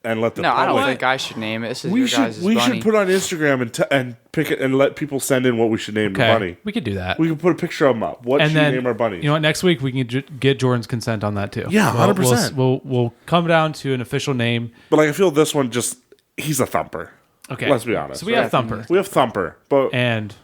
and let the No, I don't public? think I should name it. This is We your should guys' we bunny. should put on Instagram and pick it and let people send in what we should name the okay, bunny. we could do that. We can put a picture of them up. What and should then we name our bunny? You know what? Next week we can get Jordan's consent on that too. Yeah, We'll- 100%. We'll come down to an official name. But like I feel this one just he's a thumper. Okay, Let's be honest. So we have Thumper, We have Thumper, but and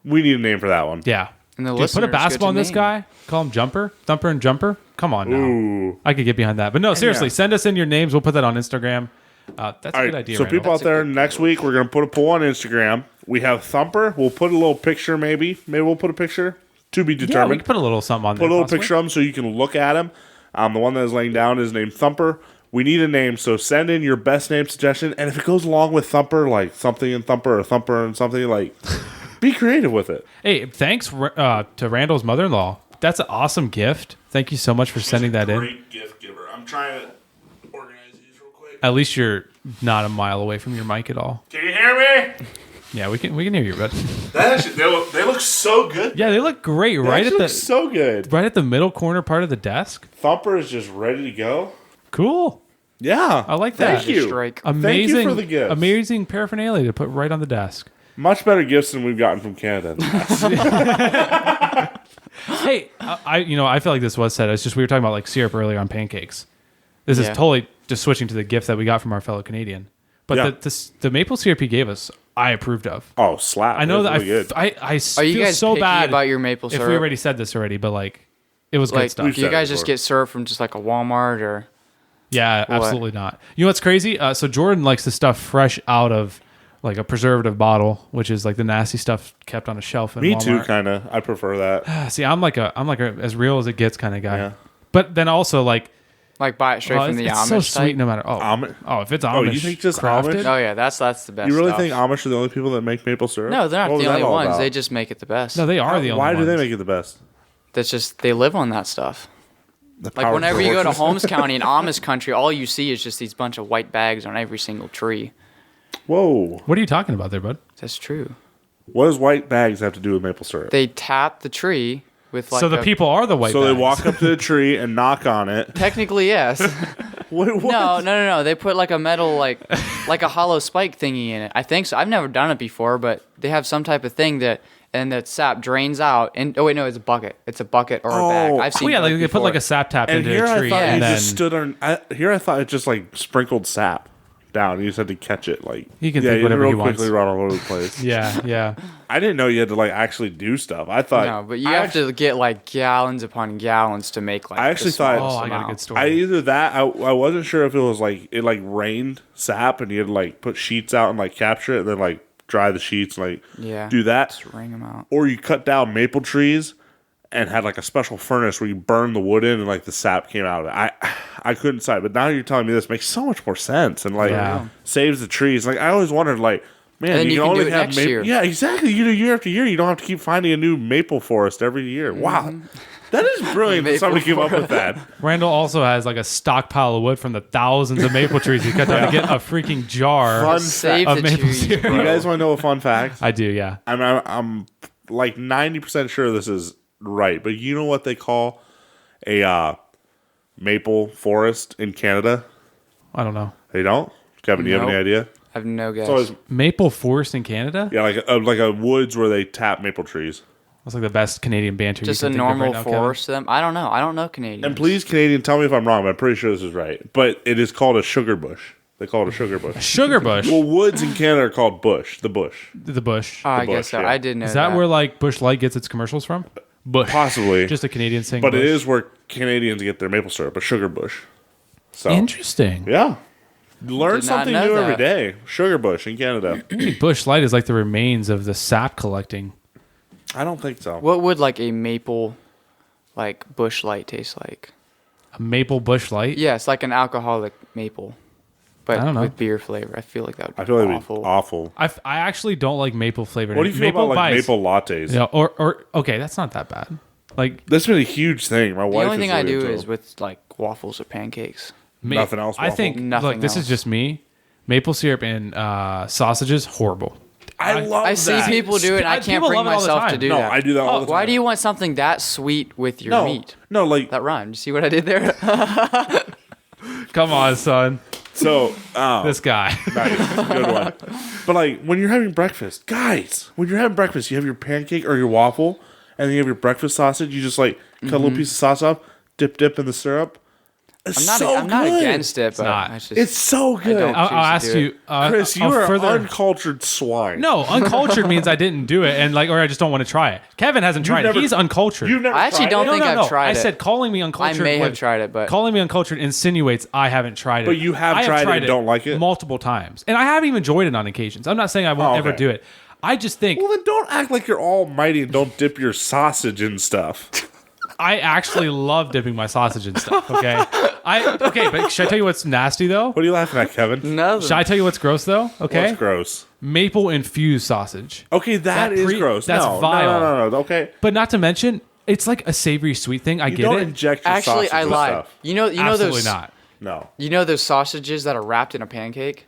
we need a name for that one. yeah, And the dude, put listeners a get basketball to on this name. guy. Call him Jumper, Thumper, and Jumper. Come on now, Ooh. I could get behind that. But no, seriously, Yeah. send us in your names. We'll put that on Instagram. That's a All good right, idea. so Randall. people out there, next week we're gonna put a poll on Instagram. We have Thumper. We'll put a little picture, maybe. Maybe we'll put a picture to be yeah, we determined. can put a little something on there. Put a little possibly. picture of him so you can look at him. The one that is laying down is named Thumper. We need a name, so send in your best name suggestion. And if it goes along with Thumper, like something in Thumper or Thumper and something, like Be creative with it. Hey, thanks to Randall's mother-in-law. That's an awesome gift. Thank you so much for sending that in. Great gift giver. I'm trying to organize these real quick. At least you're not a mile away from your mic at all. Can you hear me? Yeah, we can hear you, bud. That actually, they look so good. Yeah, they look great right at looks so good. right at the middle corner part of the desk. Thumper is just ready to go. Cool. Yeah, I like that. Thank you. Strike. Amazing, Thank you for the gifts. amazing paraphernalia to put right on the desk. Much better gifts than we've gotten from Canada. Hey, I feel like this was said. It's just we were talking about like syrup earlier on pancakes. This is Yeah. totally just switching to the gift that we got from our fellow Canadian. But Yeah. the maple syrup he gave us, I approved of. Oh, slap! I know It's that really good. I Are you feel guys so picky bad about your maple if syrup? we already said this already, but like it was good Like, stuff. We've do you said it guys just before. get syrup from just like a Walmart or? Yeah, absolutely not. You know what's crazy? So Jordan likes the stuff fresh out of like a preservative bottle, which is like the nasty stuff kept on a shelf in Me Walmart. too, kind of. I prefer that. See, I'm like a as real as it gets kind of guy. Yeah. But then also like Like buy it straight oh, from the it's Amish so sweet type? no matter. If it's Amish, Oh, you think just crafted, Amish? Oh yeah, that's the best. You really stuff. think Amish are the only people that make maple syrup? No, they're not What was the that only all ones. about? They just make it the best. No, they are the only Why ones. do they make it the best? That's just they live on that stuff. The Like power whenever you go to horses. Holmes County in Amish country, all you see is just these bunch of white bags on every single tree. Whoa! What are you talking about there, bud? That's true. What does white bags have to do with maple syrup? They tap the tree with like. So the people are the white so they bags. walk up to the tree and knock on it. Technically, yes. What? No. They put like a metal, like a hollow spike thingy in it. I think so. I've never done it before, but they have some type of thing and that sap drains out. And oh wait, no, it's a bucket. It's a bucket or a bag. Oh. I've seen. Oh yeah, both like they put like before. a sap tap And into here a I tree, thought and you then just stood on. Here I thought it just like sprinkled sap down. You just had to catch it. Like He can think whatever real he wants. quickly run all over the place. yeah. I didn't know you had to like actually do stuff. I thought No, but you I have actually, to get like gallons upon gallons to make like. I actually the thought- smallest Oh, I got a amount. good story. I either that I wasn't sure if it was like it like rained sap and you had to like put sheets out and like capture it and then like dry the sheets and like Yeah. do that, Just wring them out. or you cut down maple trees and had like a special furnace where you burn the wood in and like the sap came out of it. I couldn't decide, but now you're telling me this makes so much more sense and like Yeah. saves the trees. Like I always wondered, like man, And then you you can can do only it have next maple. year. Yeah, exactly. You do year after year. You don't have to keep finding a new maple forest every year. Wow, that is brilliant that Maple somebody came up with that. Randall also has like a stockpile of wood from the thousands of maple trees he cut down to get a freaking jar. Fun Save of the maple trees, syrup. bro. You guys want to know a fun fact? I do, yeah. I'm like 90% sure this is right, but you know what they call a maple forest in Canada? I don't know. They don't? Kevin, do you have any Nope. idea? I have no guess. It's always, Maple Forest in Canada? yeah, like a woods where they tap maple trees. That's like the best Canadian banter Just you a can think of normal right now, Kevin. forest to them. I don't know. I don't know Canadians. And please, Canadian, tell me if I'm wrong, but I'm pretty sure this is right. But it is called a sugar bush. They call it a sugar bush. Sugar bush. Well, woods in Canada are called bush. The bush. The bush. Oh, I bush, guess so. yeah. I did know Is that where like Bush Light gets its commercials from? Bush. Possibly. Just a Canadian saying But bush. it is where Canadians get their maple syrup, a sugar bush. So Interesting. yeah. Learn Did not something know new every that. day. Sugar bush in Canada. Bush Light is like the remains of the sap collecting. I don't think so. What would like a maple, like Bush Light taste like? A maple Bush Light? Yes, like an alcoholic maple, but I don't know. with beer flavor. I feel like that would be I feel like it'd be awful. awful. I actually don't like maple flavored. What do you feel about like pies. maple lattes? Yeah, or okay, that's not that bad. Like That's been a huge thing. My The wife only is thing I really do into is it. with like waffles or pancakes. Nothing else I think Nothing look, this is else. just me. Maple syrup and sausages, horrible. I love I see that. people do it, and I People can't bring love it all the myself to time. do No, that. I do that all the time. Why do you want something that sweet with your No, meat? no, like That rhymed. You see what I did there? Come on, son. so. This guy. Nice, good one. But like when you're having breakfast, guys, when you're having breakfast, you have your pancake or your waffle, and then you have your breakfast sausage. You just like cut a little piece of sauce up, dip in the syrup. It's I'm not. so I'm not good. against it, but not. I just, It's so good. don't- I'll choose to ask do you, it. Chris, you I'll are further. an uncultured swine. No, uncultured means I didn't do it, and like, or I just don't want to try it. Kevin hasn't tried never- it. He's uncultured. You've never I actually tried don't it? think I've tried I it. said calling me I uncultured. may have would- tried it, but calling me uncultured insinuates I haven't tried it. But you have I tried it and don't like it? multiple times, and I have even enjoyed it on occasions. I'm not saying I won't Oh, ever okay. do it. I just think Well, then don't act like you're almighty and don't dip your sausage in stuff. I actually love dipping my sausage in stuff. Okay. But should I tell you what's nasty though? What are you laughing at, Kevin? Nothing. Should I tell you what's gross though? Okay. What's gross? Maple infused sausage. Okay, that is gross. That's no, vile. No. Okay. But not to mention, it's like a savory sweet thing. I You get don't it. inject your Actually, sausage I with lied. stuff. You know Absolutely those. not. No. You know those sausages that are wrapped in a pancake?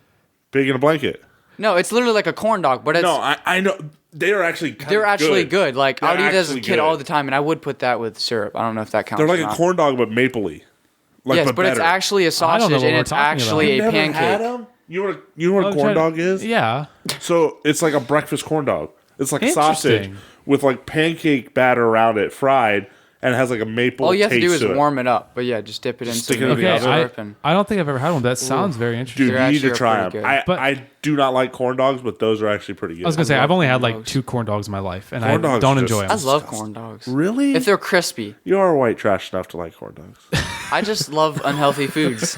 Big in a blanket. No, it's literally like a corn dog, but it's No, I know. They are actually they're actually good. Like I would They're eat it as a actually kid good. all the time, and I would put that with syrup. I don't know if that counts. They're like or a not. corn dog, but mapley. Like, Yes, but it's better. actually a I don't know sausage, what and we're it's talking actually You a never had pancake. them? You know what a corn dog is? Yeah. So it's like a breakfast corn dog. It's like a sausage Interesting. with like pancake batter around it, fried, and it has like a maple. All you have to do taste is it. warm it up. But yeah, just dip it in stick some it in the maple Okay. oven. syrup and I don't think I've ever had one. That sounds very interesting. Dude, They're you need to actually try pretty them. good. But- I do not like corn dogs, but those are actually pretty good. I was gonna say love I've only had corn like dogs. 2 corn dogs in my life, and Corn I dogs don't just- enjoy them. I love corn dogs. Really? If they're crispy. You are white trash enough to like corn dogs. I just love unhealthy foods.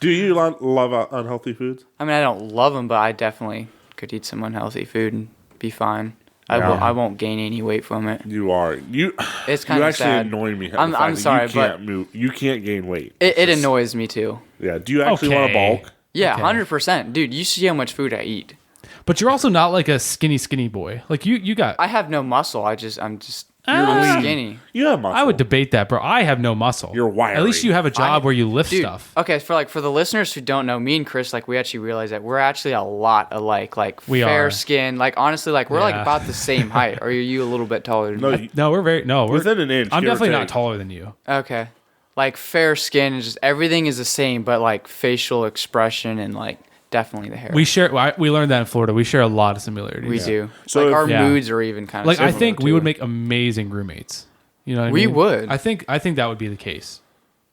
Do you love unhealthy foods? I mean, I don't love them, but I definitely could eat some unhealthy food and be fine. Yeah. I won't gain any weight from it. You are. You. It's You kind of actually sad. annoy me. I'm sorry, you but can't move. You can't gain weight. it It's just- annoys me too. Yeah. Do you actually want to Okay. bulk? Yeah, Okay. 100%. Dude, you see how much food I eat. But you're also not like a skinny boy. Like you got. I have no muscle. I'm just Ah. I'm skinny. You have muscle. I would debate that, bro. I have no muscle. You're wiry. At least you have a job where you lift Dude, stuff. okay, for the listeners who don't know, me and Chris, like, we actually realize that we're actually a lot alike. Like, We fair are. skin. Like, honestly, like, we're like Yeah. about the same height. Or are you a little bit taller than No, me? you- No, we're within an inch. I'm give or definitely not take. taller than you. Okay. Like, fair skin and just everything is the same, but like facial expression and like definitely the hair. We learned that in Florida. We share a lot of similarities. We do. So like, if- our Yeah. moods are even kind of Like I similar, think we too. would make amazing roommates. You know what I We mean? would. I think that would be the case.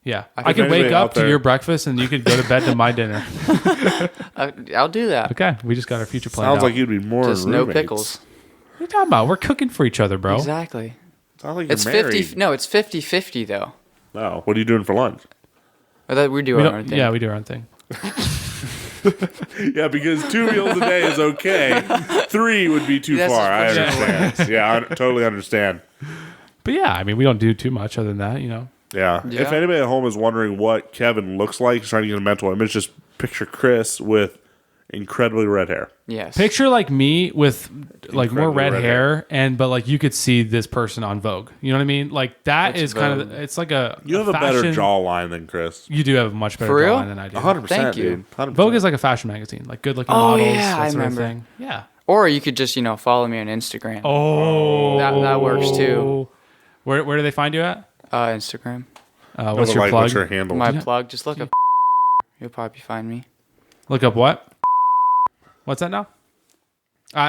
Yeah. I think could wake anybody up out to there- your breakfast and you could go to bed to my dinner. I'll do that. Okay. We just got our future planned Sounds out. like you'd be more Just no roommates. pickles. What are you talking about? We're cooking for each other, bro. Exactly. Sounds like you're It's married. 50. No, it's 50-50 though. No. What are you doing for lunch? Or that we do We our don't- own thing. yeah, we do our own thing. Yeah, because 2 meals a day is okay. 3 would be too That's far. I just understand. Yeah, I totally understand. But yeah, I mean, we don't do too much other than that, you know. Yeah. Yeah. If anybody at home is wondering what Kevin looks like, trying to get a mental image, just picture Chris with incredibly red hair. Yes. Picture like me with like more Incredibly red red hair, but like you could see this person on Vogue. You know what I mean? Like that What's is kind of Vogue? it's like a You have a better fashion- jawline than Chris. You do have a much better For real? jawline than I do. 100%, Thank you. dude. 100%. Vogue is like a fashion magazine, like good looking Oh, models. yeah, that I sort of remember. thing. Yeah. Or you could just, follow me on Instagram. Oh, That works, too. Where do they find you at? Instagram. What's your plug? What's your handle? My plug. Just look up. You'll probably find me. Look up what? What's that now?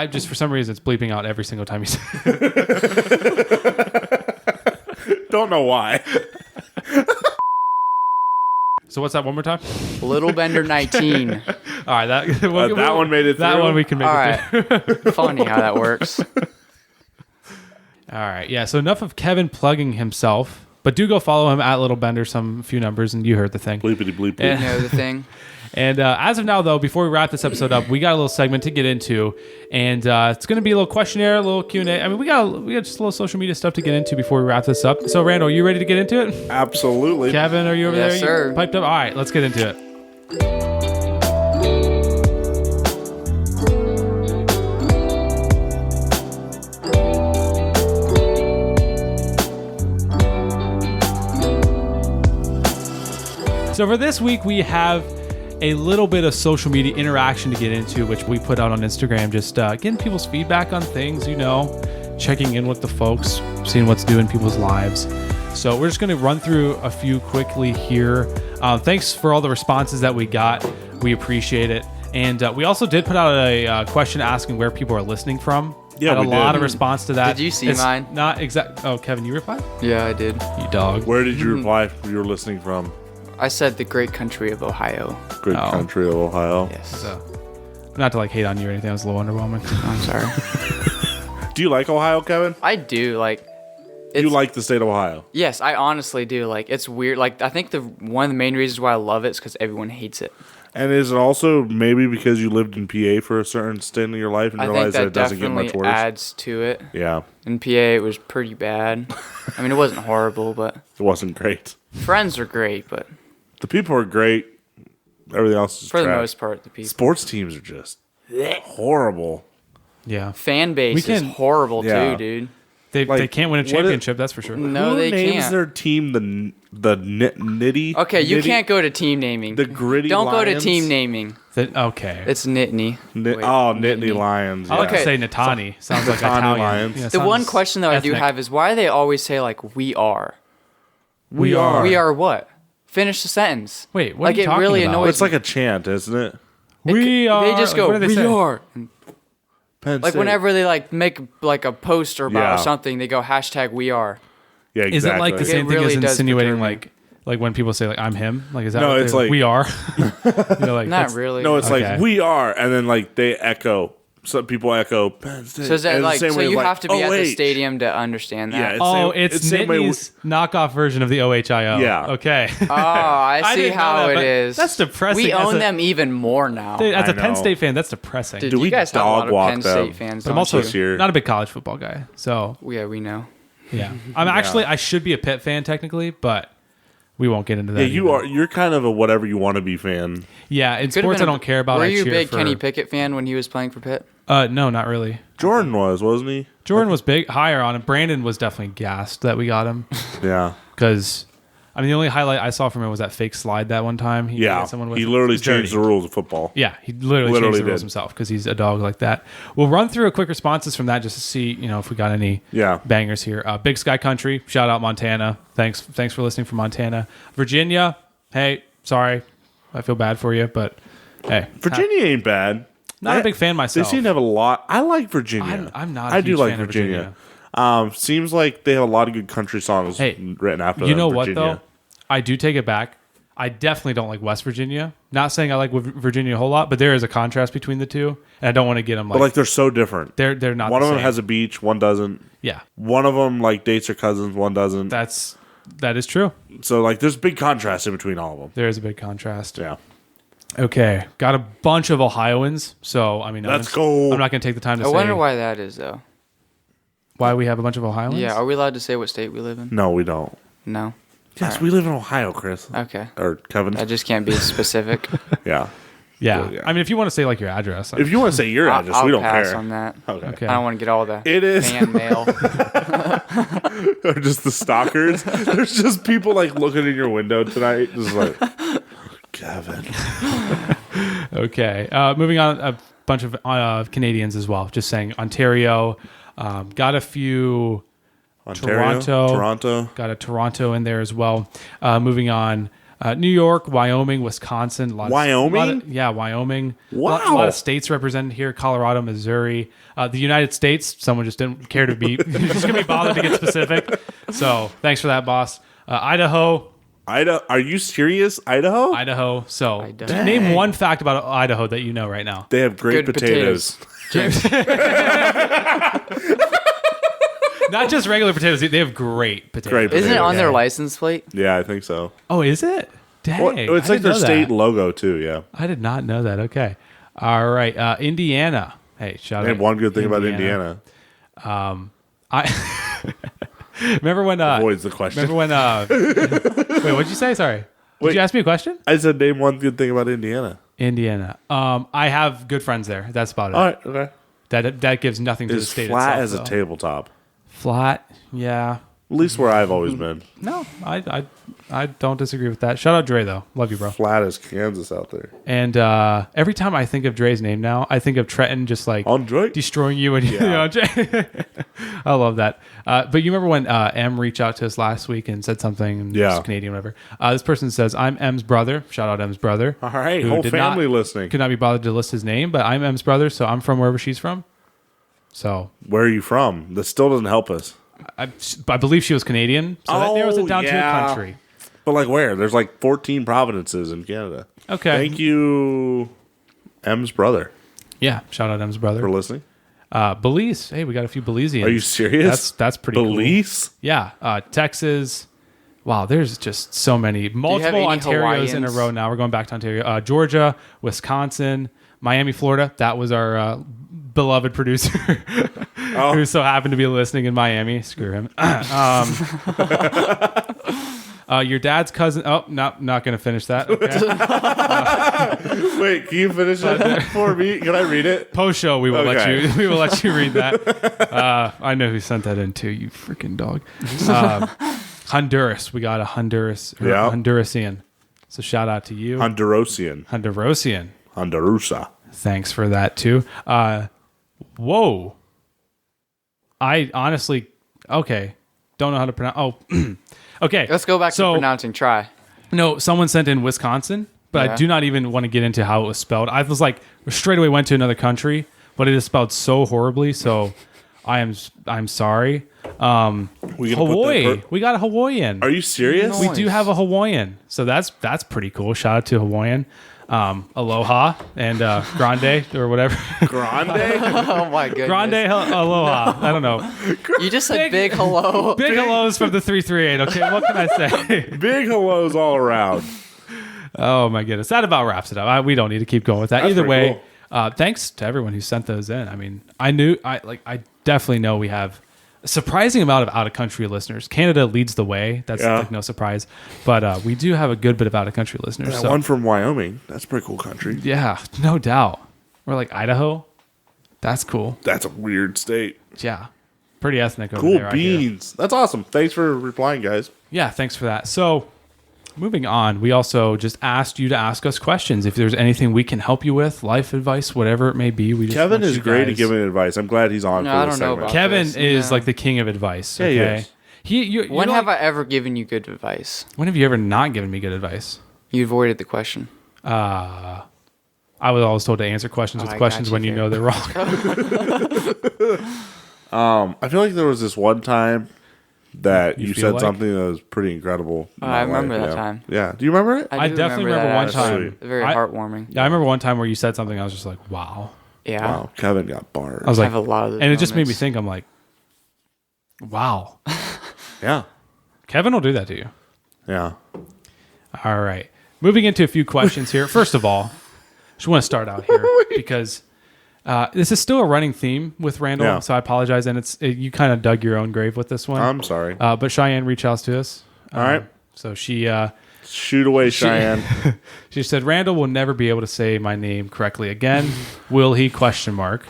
Just for some reason it's bleeping out every single time you say it. Don't know why. So what's that one more time? Little Bender 19. All right, that That one made it That through? one we can make All it right. through. Funny how that works. All right, yeah. So enough of Kevin plugging himself, but do go follow him at Little Bender. Some few numbers, and you heard the thing. Bleepity bleep. You know the thing. And as of now, though, before we wrap this episode up, we got a little segment to get into, and it's going to be a little questionnaire, a little Q&A. I mean, we got just a little social media stuff to get into before we wrap this up. So, Randall, are you ready to get into it? Absolutely. Kevin, are you over Yes, there? sir. You piped up? All right, let's get into it. So for this week, we have a little bit of social media interaction to get into, which we put out on Instagram, just getting people's feedback on things, checking in with the folks, seeing what's new in people's lives. So we're just going to run through a few quickly here. Thanks for all the responses that we got. We appreciate it. And we also did put out a question asking where people are listening from. Yeah, Had a we lot did. of response to that. Did you see It's mine? Not exact. Oh, Kevin, you replied? Yeah, I did. You dog. Where did you reply you were listening from? I said the great country of Ohio. Great Oh. country of Ohio. Yes. So, not to hate on you or anything. I was a little underwhelming. I'm sorry. Do you like Ohio, Kevin? I do. Like, You like the state of Ohio. Yes, I honestly do. Like, it's weird. Like, I think one of the main reasons why I love it is because everyone hates it. And is it also maybe because you lived in PA for a certain stint in your life and I think realized that that it doesn't get much definitely worse? adds to it. Yeah, In PA, it was pretty bad. I mean, it wasn't horrible, but it wasn't great. friends are great, but The people are great. Everything else is for the trash. most part, the people. Sports teams are just horrible. Yeah. Fan base is can- horrible, Yeah. too, dude. They Like, can't win a what is- championship, that's for sure. No, Who they names can't. their team the Nitty? Okay, you Nitty- can't go to team naming. The Gritty Don't go to Lions? team naming. Okay. It's Nittany. Wait, Nittany Lions. I like yeah. to say Natani. Sounds like Natani Italian. Lions. Yeah, The one sounds question that I do ethnic. have is why do they always say like we are? We are. We are what? Finish the sentence. Wait, what like are you it talking really about? annoys It's like me. a chant, isn't it? We are. They just go what do they we say? are. Penn Like State. whenever they like make like a poster about Yeah. something, they go hashtag we are. Yeah, exactly. Is it like the It same thing really as does insinuating perturb me. like when people say like I'm him? Like is that No, what it's they're- like- we are? You know, like Not that's- really. No, it's Okay. like we are, and then like they echo. Some people echo Penn State. So is that And the like same so way, you like, have to be at the OH. stadium to understand Yeah, that? it's- Oh, same- it's it's same way Nittany's knockoff version of the OHIO. Yeah. Okay. Oh, I I see didn't know how that, it but is. that's depressing We as own a- them even more now. Dude, as I a Penn know. State fan, that's depressing. Dude, Do you we guys have a lot dog of walk Penn them? State fans. but I'm don't also you? this year. not a big college football guy. So Yeah, we know. yeah. I'm actually I should be a Pitt fan technically, but we won't get into that. Yeah, you either. are. You're kind of a whatever you want to be fan. Yeah, in Could've sports been I a- don't care about. Were I you a cheer big for, Kenny Pickett fan when he was playing for Pitt? No, not really. Jordan was, wasn't he? Jordan was big, higher on him. Brandon was definitely gassed that we got him Yeah. because, I mean, the only highlight I saw from him was that fake slide that one time. He Yeah. hit someone with He it. literally It was dirty. changed the rules of football. Yeah, he literally changed Literally the rules did. himself because he's a dog like that. We'll run through a quick responses from that just to see, if we got any Yeah. bangers here. Big Sky Country, shout out Montana. Thanks for listening from Montana. Virginia, hey, sorry, I feel bad for you, but hey, Virginia ain't bad. not a big fan They myself. seem to have a lot. I like Virginia. I'm not a I do huge like fan of Virginia. Seems like they have a lot of good country songs Hey, written after You them. know what Virginia. though? I do take it back. I definitely don't like West Virginia. Not saying I like Virginia a whole lot, but there is a contrast between the two, and I don't want to get them But like they're so different. they're not. One the of them same. has a beach, one doesn't. yeah. One of them like dates her cousins, one doesn't. That is true. So like there's big contrast in between all of them. There is a big contrast. Yeah. Okay, got a bunch of Ohioans. So I mean, Let's I'm go. not going to take the time to I say wonder why that is, though. why we have a bunch of Ohioans. Yeah, are we allowed to say what state we live in? No, we don't. No. Yes, we live in Ohio, Chris. Okay. Or Kevin. I just can't be specific. Yeah. yeah. Yeah. I mean, if you want to say like your address, If you want to say your address, I'll we don't pass care. on that. Okay. okay. I don't want to get all the It is. fan mail. Or just the stalkers. There's just people like looking in your window tonight, just like Kevin. Okay. Moving on, a bunch of Canadians as well. Just saying Ontario. Got a few. Ontario, Toronto. Got a Toronto in there as well. Moving on. New York, Wyoming, Wisconsin. Wyoming? Wyoming. Wow. A lot of states represented here. Colorado, Missouri. The United States. Someone just didn't care to be just gonna be bothered to get specific. So thanks for that, boss. Idaho. Are you serious? Idaho? So Idaho. name one fact about Idaho that you know right now. They have great Good potatoes. Not just regular potatoes. They have great potatoes. Great Isn't it potatoes. on their license plate? Yeah, I think so. Oh, is it? Dang. Well, it's I like didn't their know state that. logo too. Yeah. I did not know that. Okay. All right. Indiana. Hey, shout They out. have one good thing about Indiana. I remember when. Avoids the question. Remember when. Wait, what'd you say? Sorry. Did Wait. you ask me a question? I said name one good thing about Indiana. Indiana. I have good friends there. That's about it. All right. Okay. That gives nothing to the It's state flat itself. as a though. tabletop. Flat. Yeah. At least where I've always been. No, I don't disagree with that. Shout out Dre though. Love you, bro. Flat as Kansas out there. And every time I think of Dre's name now, I think of Trenton just like Andre? destroying you and Yeah. Dre. I love that. But you remember when M reached out to us last week and said something, and Yeah. it's Canadian, whatever. This person says, "I'm M's brother." Shout out M's brother. All right. who Whole did family not- listening. Could not be bothered to list his name, but I'm M's brother, so I'm from wherever she's from. So Where are you from? That still doesn't help us. I believe she was Canadian, so that narrows it down to yeah. a country. But like where? There's like 14 provinces in Canada. Okay. Thank you, M's brother, Yeah. Shout out M's brother. for listening. Belize. Hey, we got a few Belizeans. Are you serious? That's pretty cool. Belize? Yeah. Texas. Wow, there's just so many. Multiple any Ontarios in a Hawaiians? row now. We're going back to Ontario. Georgia, Wisconsin, Miami, Florida. That was our beloved producer who so happened to be listening in Miami. Screw him. Your dad's cousin. Oh, not going to finish that. Okay. Wait, can you finish it for me? Can I read it? Post show, we will let Okay. you. We will let you read that. I know who sent that in too. You freaking dog. Honduras. We got a Hondurasian. So shout out to you, Hondurasian. Hondurusa. Thanks for that too. Whoa. I honestly, okay, don't know how to pronounce. Oh, okay. Let's go back to pronouncing try. No, someone sent in Wisconsin, but I Yeah. do not even want to get into how it was spelled. I was like, straight away went to another country, but it is spelled so horribly. So I'm sorry. We gonna Hawaii. We got a Hawaiian. Are you serious? We do have a Hawaiian, so that's pretty cool. Shout out to Hawaiian, aloha and grande or whatever. Grande? Oh my goodness. Grande aloha. I don't know. You just said big hello. Big hellos from the 338. Okay, what can I say? Big hellos all around. Oh my goodness, that about wraps it up. We don't need to keep going with that. That's Either pretty way, thanks to everyone who sent those in. I mean, I definitely know we have a surprising amount of out of country listeners. Canada leads the way. That's Yeah. like no surprise, but we do have a good bit of out of country listeners. That So one from Wyoming. That's a pretty cool country. yeah, no doubt. Or like Idaho. That's cool. That's a weird state. Yeah, pretty ethnic over Cool there. I hear. beans. That's awesome. Thanks for replying, guys. Yeah, thanks for that. So, moving on, we also just asked you to ask us questions. If there's anything we can help you with, life advice, whatever it may be. We just Kevin want is you great at guys- giving advice. I'm glad he's on No, for I this don't know segment. about Kevin this. is No. like the king of advice. Yeah, he Okay? is. You're When like- have I ever given you good advice? when have you ever not given me good advice? You avoided the question. I was always told to answer questions Oh, with I questions got you when you there. know they're wrong. I feel like there was this one time that You you feel said like? something that was pretty incredible. in Oh, my I remember life. that Yeah. time. Yeah. Do you remember it? I do definitely remember that. one That's time. sweet. Very I- heartwarming. Yeah, I remember one time where you said something. I was just like, wow. Yeah. Wow. Kevin got bars. I was I like, have a lot of those and it just made me moments. think. I'm like, wow. yeah. Kevin will do that to you. Yeah. All right. Moving into a few questions here. First of all, just want to start out here because this is still a running theme with Randall, Yeah. so I apologize. And you kind of dug your own grave with this one. I'm sorry. But Cheyenne reached out to us. All right. So she Shoot away, Cheyenne. she said Randall will never be able to say my name correctly again. Will he? Question mark.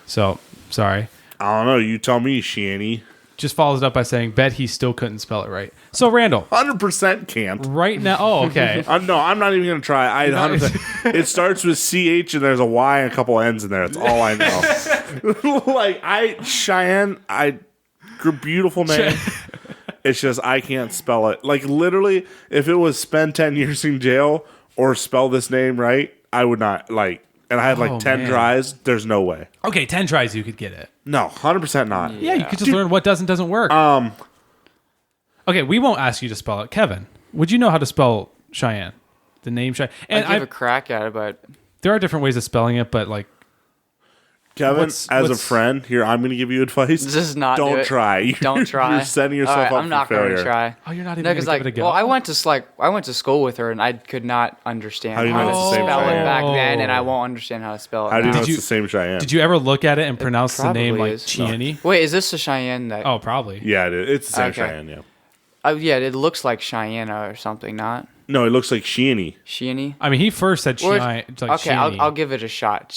So sorry. I don't know. You tell me, Shanny. Just follows it up by saying, bet he still couldn't spell it right. So Randall, 100% can't. right now. Oh, okay. No, I'm not even going to try. It starts with CH and there's a Y and a couple N's in there. That's all I know. Cheyenne, beautiful name. It's just, I can't spell it. Like, literally, if it was spend 10 years in jail or spell this name right, I would not, and I had Oh, 10 man. tries, there's no way. Okay, 10 tries you could get it. No, 100% not. Yeah, you could just learn what does and doesn't work. Okay, we won't ask you to spell it. Kevin, would you know how to spell Cheyenne? The name Cheyenne. And I give a crack at it, but there are different ways of spelling it, but like, Kevin, What's- as a what's- friend, here, I'm going to give you advice. just not do Don't it. try. Don't try. You're setting yourself All right, up I'm for not failure. going to try. oh, you're not even No, going because to give it a go. well, I went to school with her, and I could not understand How do you how know to it's the same spell it Cheyenne? back then, and I won't understand how to spell it How do you now. know it's you- the same Cheyenne? Did you ever look at it and pronounce the name probably like is. Chiani? Wait, is this a Cheyenne that? Oh, probably. Yeah, it's the same Okay. Cheyenne, yeah. Oh, yeah, it looks like Cheyenne or something, not No, it looks like Sheeny. Sheeny. I mean, he first said Or- Chiani. It's like okay, Chiani. I'll give it a shot.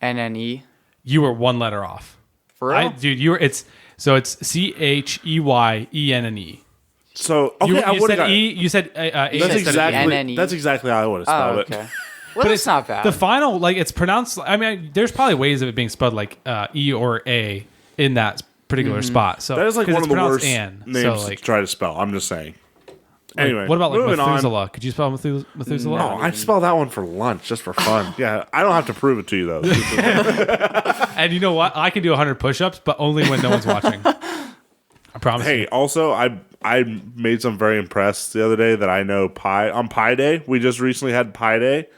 CHEYANNE. You were one letter off. For real? Dude, it's CHEYENNE. So, okay, You, I you would said have E. You said A That's said exactly, NNE. that's exactly how I would have Oh, spelled okay. it. Well, it's not bad. The final, like, it's pronounced. I mean, there's probably ways of it being spelled like E or A in that particular spot. So That is like 'cause one it's of the pronounced worst An, names so, to like, try to spell. I'm just saying. like, Anyway, what about like moving on. Methuselah? Could you spell Methuselah? No, I spell that one for lunch just for fun. Yeah, I don't have to prove it to you though. And you know what? I can do 100 push-ups, but only when no one's watching. I promise. Hey, you. also, I made some very impressed the other day that I know Pi on Pi Day. We just recently had Pi Day,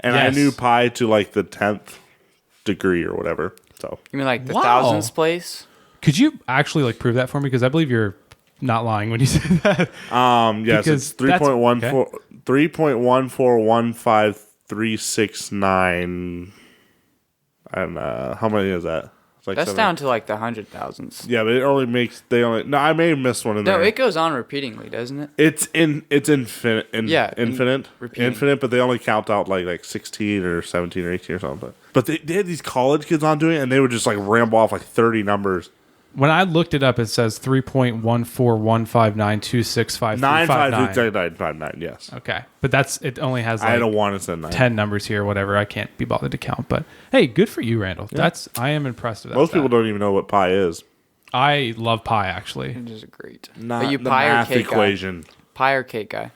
And Yes. I knew pi to like the 10th degree or whatever. So You mean like the Wow. thousands place? Could you actually like prove that for me? Because I believe you're not lying when you say that. yes, Because it's 3.14 3.1415369. And how many is that? It's like That's 7. down to like the hundred thousands. Yeah, but it only makes no. I may have missed one in No, there. it goes on repeatingly, doesn't it? It's infinite. Yeah, repeating. Infinite, but they only count out like 16 or 17 or 18 or something. But they had these college kids on doing it, and they would just like ramble off like 30 numbers. When I looked it up, it says 3.14159265359. 95959. Yes, Okay, but it only has I had a like 1 instead of 9. 10 numbers here, whatever. I can't be bothered to count. But hey, good for you, Randall. I am impressed with that. Most people stat. don't even know what pi is. I love pie actually. It is great. Not But you the pie or math cake equation. guy? Pie or cake guy?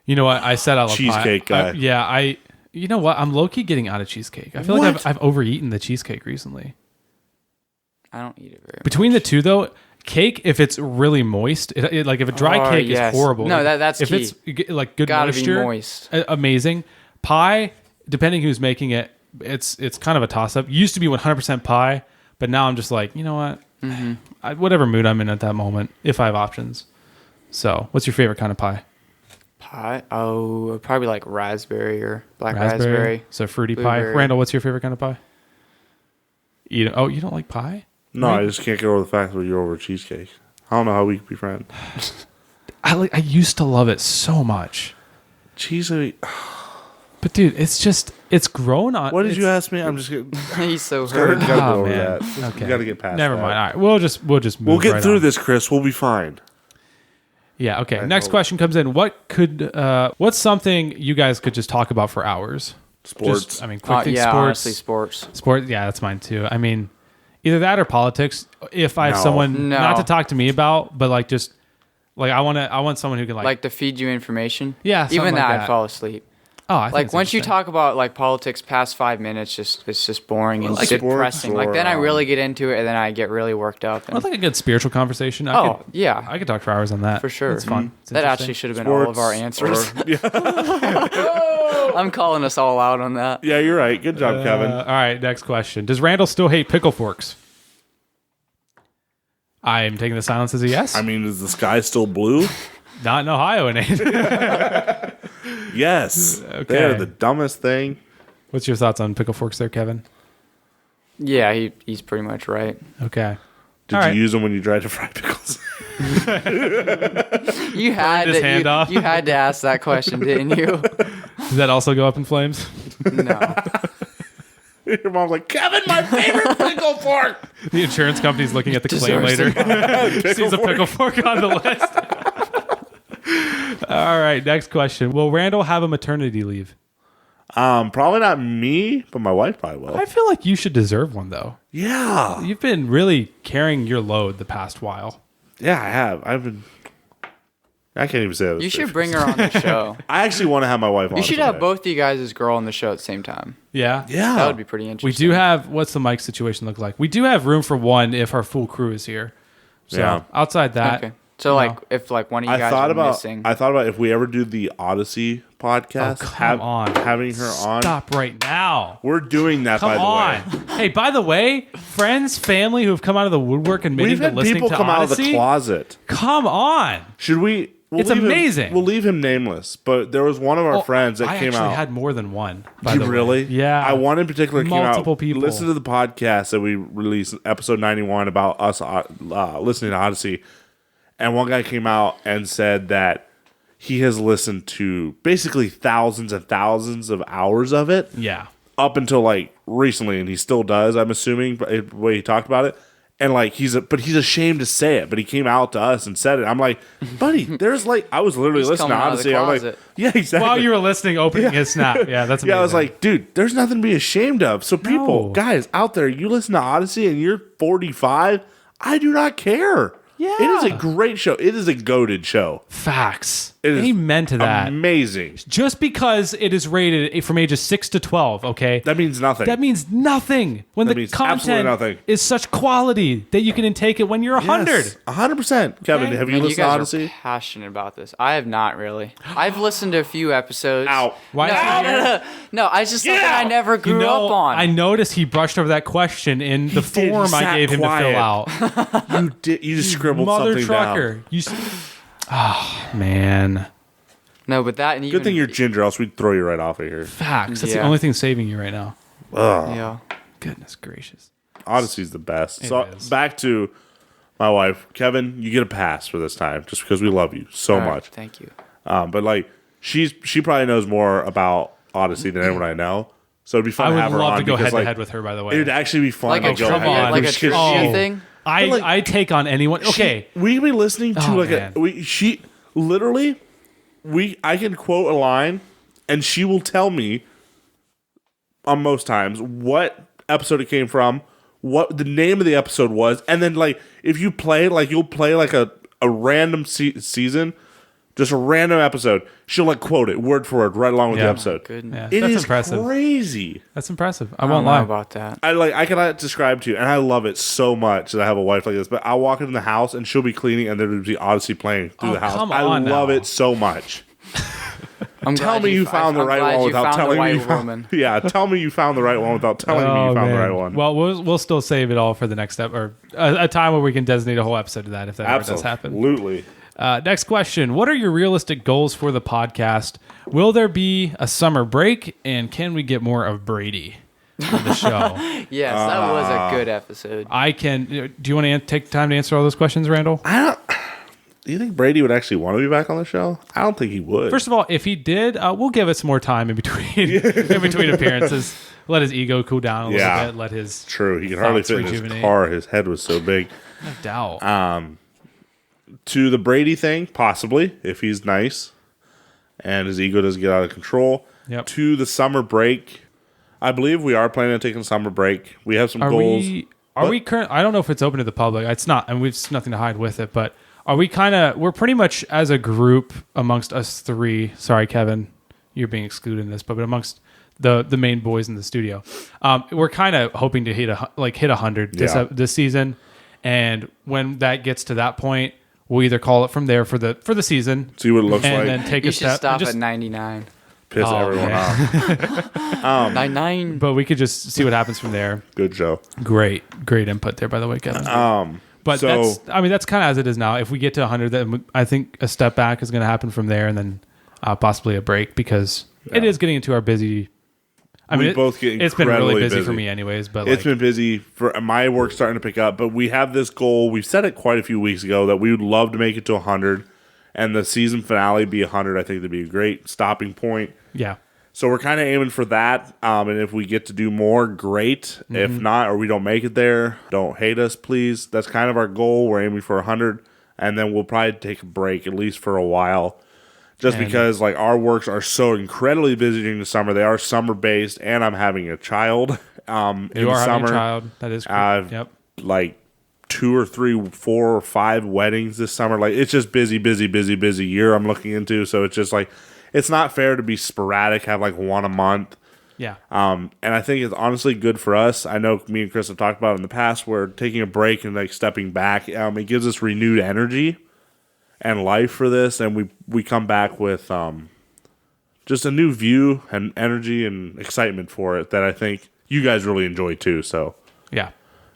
You know what? I said I love Cheesecake pie. guy. You know what? I'm low key getting out of cheesecake. I feel like What? I've overeaten the cheesecake recently. I don't eat it very much. Between the two, though, cake, if it's really moist, like if a dry Oh, cake yes. is horrible. No, Like, that's if key. it's like good Gotta be moisture, moist. Amazing. Pie, depending who's making it, it's kind of a toss up. Used to be 100% pie, but now I'm just like, you know what? Mm-hmm. Whatever mood I'm in at that moment, if I have options. So, what's your favorite kind of pie? Pie? Oh, probably like raspberry or black raspberry. So fruity pie. Blueberry. Randall, what's your favorite kind of pie? You don't like pie? No, I just can't get over the fact that you're over cheesecake. I don't know how we could be friends. I used to love it so much. Cheesecake. But dude, it's grown on. What did you ask me? I'm just getting. He's so Gotta hurt. go Oh, over man. that. Okay. We gotta get past Never that. mind. All right, we'll just move We'll get right through on. this, Chris. We'll be fine. Yeah. Okay. I Next hope. question comes in. What's something you guys could just talk about for hours? Sports. Just, I mean, quick things, Yeah, sports. honestly, sports. Sport. Yeah, that's mine too. I mean, either that or politics. If I have No. someone No. not to talk to me about, but like just like I want someone who can Like to feed you information. Yeah, something Even like that, that. I'd fall asleep. oh, I think Like it's once you interesting. talk about like politics past 5 minutes, it's just boring and Like depressing. sports Like then I or, really get into it and then I get really worked up. I And, like a good spiritual conversation. oh yeah, I could talk for hours on that for sure. It's fun. It's That interesting. actually should have been all of our answers. Yeah. I'm calling us all out on that. Yeah, you're right. Good job, Kevin. All right, next question. Does Randall still hate pickle forks? I am taking the silence as a yes. I mean, is the sky still blue? Not in Ohio, it ain't. Yes. Okay. They're the dumbest thing. What's your thoughts on pickle forks there, Kevin? Yeah, he's pretty much right. Okay. Did All you right. use them when you tried to fry pickles? You had his hand off. you had to ask that question, didn't you? Does that also go up in flames? No. Your mom's like, Kevin, my favorite pickle fork. The insurance company's looking at the claim Deserves later. Sees a pickle fork on the list. All right, next question. Will Randall have a maternity leave? Probably not me, but my wife probably will. I feel like you should deserve one, though. Yeah. You've been really carrying your load the past while. Yeah, I have. I can't even say that. You should bring her on the show. I actually want to have my wife on. You should have someday. both of you guys as girl on the show at the same time. Yeah? Yeah. That would be pretty We interesting. do have, what's the mic situation look like? We do have room for one if our full crew is here. So Yeah. outside that, Okay. So like if like one of you I guys thought were about. missing. I thought about if we ever do the Odyssey podcast, Oh, come on. having her on. stop right now. We're doing that. Come by the on. way, Hey, by the way, friends, family who have come out of the woodwork and we've admitting to had listening people to come out of the Odyssey. closet. Come on. Should we? It's leave him- amazing. we'll leave him nameless, but there was one of our friends that I came actually out. had more than one. By You the way. really? Yeah. I one in particular came Multiple out. people. Listen to the podcast that we released, episode 91, about us listening to Odyssey. And one guy came out and said that he has listened to basically thousands and thousands of hours of it Yeah. up until like recently, and he still does, I'm assuming, but the way he talked about it. And like he's ashamed to say it, but he came out to us and said it. I'm like, buddy, there's like I was literally He's listening to coming out of the Odyssey. I'm like, closet. yeah, exactly. While you were listening, opening his snap. Yeah, that's amazing. Yeah, I was like, dude, there's nothing to be ashamed of. So people, No. guys out there, you listen to Odyssey and you're 45, I do not care. Yeah. It is a great show. It is a goated show. Facts. It is Amen to that. Amazing. Just because it is rated from ages 6 to 12, okay? That means nothing. That means nothing when That the means absolutely content nothing. is such quality that you can intake it when you're 100. 100%. Kevin, Okay. have you Man, you listened to guys Odyssey? are passionate about this. I have not really. I've listened to a few episodes. Ow. Why No, is it here? no, I just Get something I out. never grew up on. I noticed he brushed over that question in the did. He form I sat gave him to quiet. fill out. You just scribbled Mother something trucker. down. Oh, man. No, but that and even Good thing you're ginger, else we'd throw you right off of here. Facts. That's the Yeah. only thing saving you right now. yeah. Goodness gracious. Odyssey's the best. So is. back to my wife. Kevin, you get a pass for this time just because we love you so All right, much. thank you. But like she probably knows more about Odyssey than anyone I know. So it'd be fun I to would have her love on to go because head to like head with her, by the way. it'd actually be fun Like to a go trivia, head. like a Because trivia thing. I take on anyone. Okay. we be listening to Oh, like man. she literally I can quote a line and she will tell me on most times what episode it came from, what the name of the episode was, and then like if you play like you'll play like a random season, just a random episode, she'll like quote it word for word right along with the Yeah. episode. Goodness. Yeah, It that's is impressive. crazy. That's impressive. I I won't don't know lie. about that. I cannot describe to you, and I love it so much that I have a wife like this. But I walk into the house and she'll be cleaning, and there would be Odyssey playing through Oh, the house. come I on love now. it so much. I'm Tell glad me you found the I'm right glad one you without found telling the me. right You found, woman. yeah, tell me you found the right one without telling me you found the right one. Well, we'll still save it all for the next step or a time where we can designate a whole episode to that if that ever does happen. Absolutely. Next question. What are your realistic goals for the podcast? Will there be a summer break? And can we get more of Brady on the show? Yes, that was a good episode. Do you want to take time to answer all those questions, Randall? Do you think Brady would actually want to be back on the show? I don't think he would. First of all, if he did, we'll give it some more time in between in between appearances. Let his ego cool down a little Yeah. bit. Let his True, he could hardly thoughts fit in his rejuvenate. car. His head was so big. no doubt. To the Brady thing, possibly, if he's nice and his ego doesn't get out of control. Yep. To the summer break, I believe we are planning on taking a summer break. We have some Are goals. we current? I don't know if it's open to the public. It's not, and we've nothing to hide with it. But are we we're pretty much as a group amongst us three. Sorry, Kevin, you're being excluded in this, but amongst the main boys in the studio, we're kind of hoping to hit 100 Yeah. this season. And when that gets to that point, we'll either call it from there for the season, See what it looks and like. then take You a should step. stop and just, at 99. Piss Oh, everyone man. off. 99. but we could just see what happens from there. Good show. Great input there, by the way, Kevin. But So- that's kind of as it is now. If we get to 100, then I think a step back is going to happen from there, and then possibly a break because it is getting into our busy. We both get it's been really incredibly busy for busy. me, anyways. But It's been busy for my work starting to pick up, but we have this goal. We've set it quite a few weeks ago that we would love to make it to 100, and the season finale be 100. I think that'd be a great stopping point. yeah, So we're kind of aiming for that, and if we get to do more, great. If not, or we don't make it there, don't hate us, please. That's kind of our goal. We're aiming for 100, and then we'll probably take a break at least for a while, just And- because like our works are so incredibly busy during the summer. They are summer based, and I'm having a child. In you the are summer, having a child. That is cool. Yep. like 2 or 3, 4 or 5 weddings this summer. Like it's just busy year I'm looking into. So it's just like it's not fair to be sporadic, have like one a month. Yeah. And I think it's honestly good for us. I know me and Chris have talked about it in the past where taking a break and like stepping back, it gives us renewed energy and life for this, and we come back with just a new view and energy and excitement for it that I think you guys really enjoy too. So Yeah.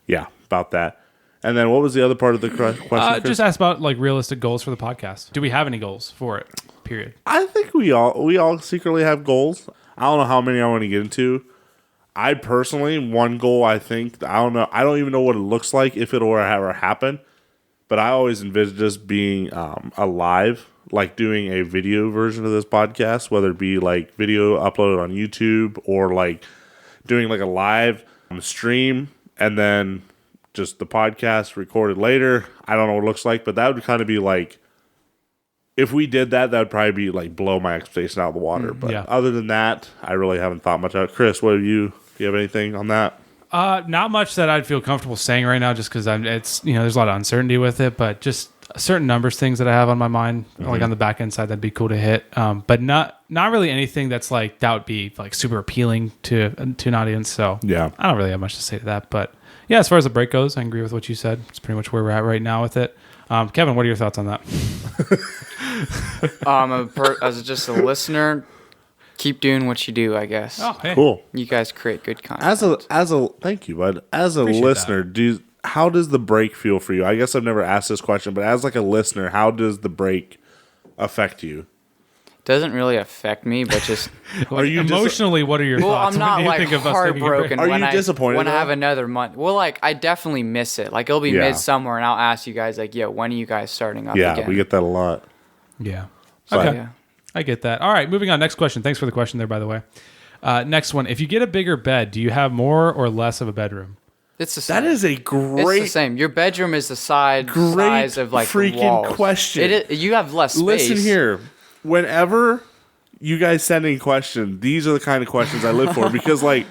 yeah, about that. And then what was the other part of the question? Chris? Just ask about like realistic goals for the podcast. Do we have any goals for it? Period. I think we all secretly have goals. I don't know how many I want to get into. I personally, one goal I don't know. I don't even know what it looks like if it'll ever happen. But I always envision us being alive, like doing a video version of this podcast, whether it be like video uploaded on YouTube or like doing like a live stream and then just the podcast recorded later. I don't know what it looks like, but that would kind of be like, if we did that, that would probably be like blow my expectation out of the water. But yeah. other than that, I really haven't thought much about it. Chris, do you have anything on that? Not much that I'd feel comfortable saying right now, just because it's there's a lot of uncertainty with it, but just certain numbers things that I have on my mind, like on the back end side, that'd be cool to hit. But not really anything that's like that would be like super appealing to an audience. So Yeah. I don't really have much to say to that. But yeah, as far as the break goes, I agree with what you said. It's pretty much where we're at right now with it. Kevin, what are your thoughts on that? As just a listener, keep doing what you do, I guess. Oh, hey. Cool. You guys create good content. As a thank you, bud. As a Appreciate listener, how does the break feel for you? I guess I've never asked this question, but as like a listener, how does the break affect you? Doesn't really affect me, but just Are you Emotionally, what are your well, thoughts? I'm not when you like think of us taking a break? heartbroken Are when you I disappointed, when I though? have another month. Well, like I definitely miss it. Like it'll be Yeah. midsummer, and I'll ask you guys like, "Yo, when are you guys starting up Yeah, again?" we get that a lot. Yeah. So- Okay. Yeah. I get that. All right, moving on. Next question. Thanks for the question there, by the way. Next one. If you get a bigger bed, do you have more or less of a bedroom? It's the same. That is a It's great, the same. Your bedroom is the size of like the freaking walls. question. You have less space. Listen here. Whenever you guys send in questions, these are the kind of questions I live for because, like,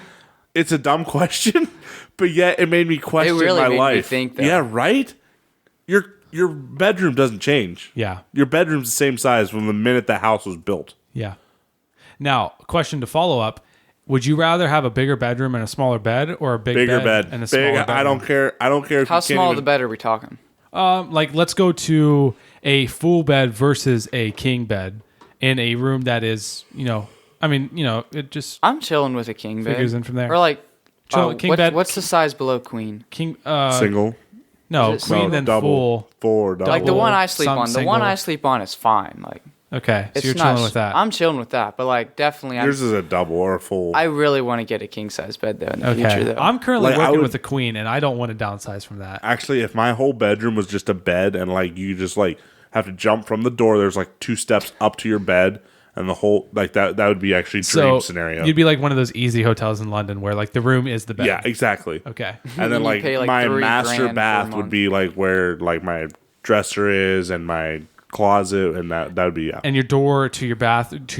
it's a dumb question, but yet it made me question really my made me life. think, though. Yeah, right? Your bedroom doesn't change. Yeah. Your bedroom's the same size from the minute the house was built. Yeah. Now, question to follow up. Would you rather have a bigger bedroom and a smaller bed, or a Bigger bed. and a smaller Big, bed? I don't care. I don't care if How you can't small even, the bed are we talking? Like, let's go to a full bed versus a king bed in a room that is, it just I'm chilling with a king bed. Figures in from there. Or like, King bed. What's the size below queen? king. single. No, Is it queen single? then double, full. four, double. Like the one I sleep some on. The one single. I sleep on is fine. Like Okay, so it's you're not. chilling with that. I'm chilling with that. But like, definitely, Yours is a double or a full. I really want to get a king size bed though in the Okay, future though. I'm currently Like, I working would- with a queen, and I don't want to downsize from that. Actually, if my whole bedroom was just a bed and like you just like have to jump from the door, there's like 2 steps up to your bed, and the whole like that would be actually dream scenario. You'd be like one of those easy hotels in London where like the room is the bed. Yeah, exactly. Okay. And then You like, pay, like, my $3,000 master for a bath would month. be like where like my dresser is and my closet, and that would be And your door to your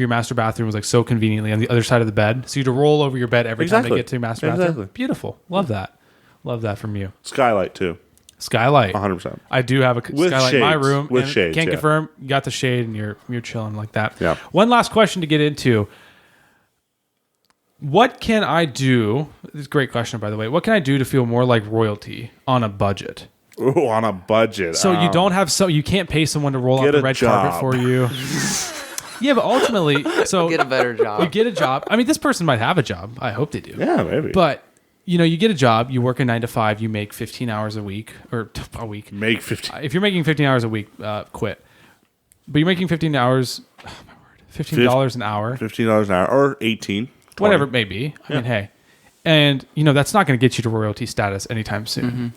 master bathroom was like so conveniently on the other side of the bed, so you had to roll over your bed every time to Exactly. get to your master Exactly. bathroom. Beautiful. Love that from you. skylight too. Skylight. 100%. I do have a With skylight in my shades. room. With and shades, Can't yeah. confirm. You got the shade, and you're chilling like that. Yeah. One last question to get into. What can I do? This is a great question, by the way. What can I do to feel more like royalty on a budget? Ooh, on a budget. So you don't have you can't pay someone to roll out Get the a red job. carpet for you. Yeah, but ultimately, so Get a better job. you get a job. I mean, this person might have a job. I hope they do. Yeah, maybe. But you get a job. You work a 9 to 5. You make 15 hours a week or a week. make 50. If you're making 15 hours a week, quit. But you're making 15 hours. Oh my word, $15 an hour, $15 an hour or 18. 20. whatever it may be. I mean, hey, and that's not going to get you to royalty status anytime soon. Mm-hmm.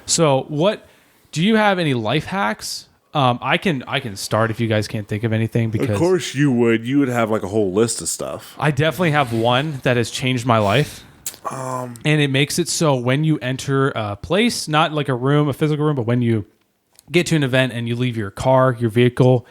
So, what do you have any life hacks? I can start if you guys can't think of anything because Of course you would. You would have like a whole list of stuff. I definitely have one that has changed my life. And it makes it so when you enter a place, not like a room, a physical room, but when you get to an event and you leave your car, your vehicle,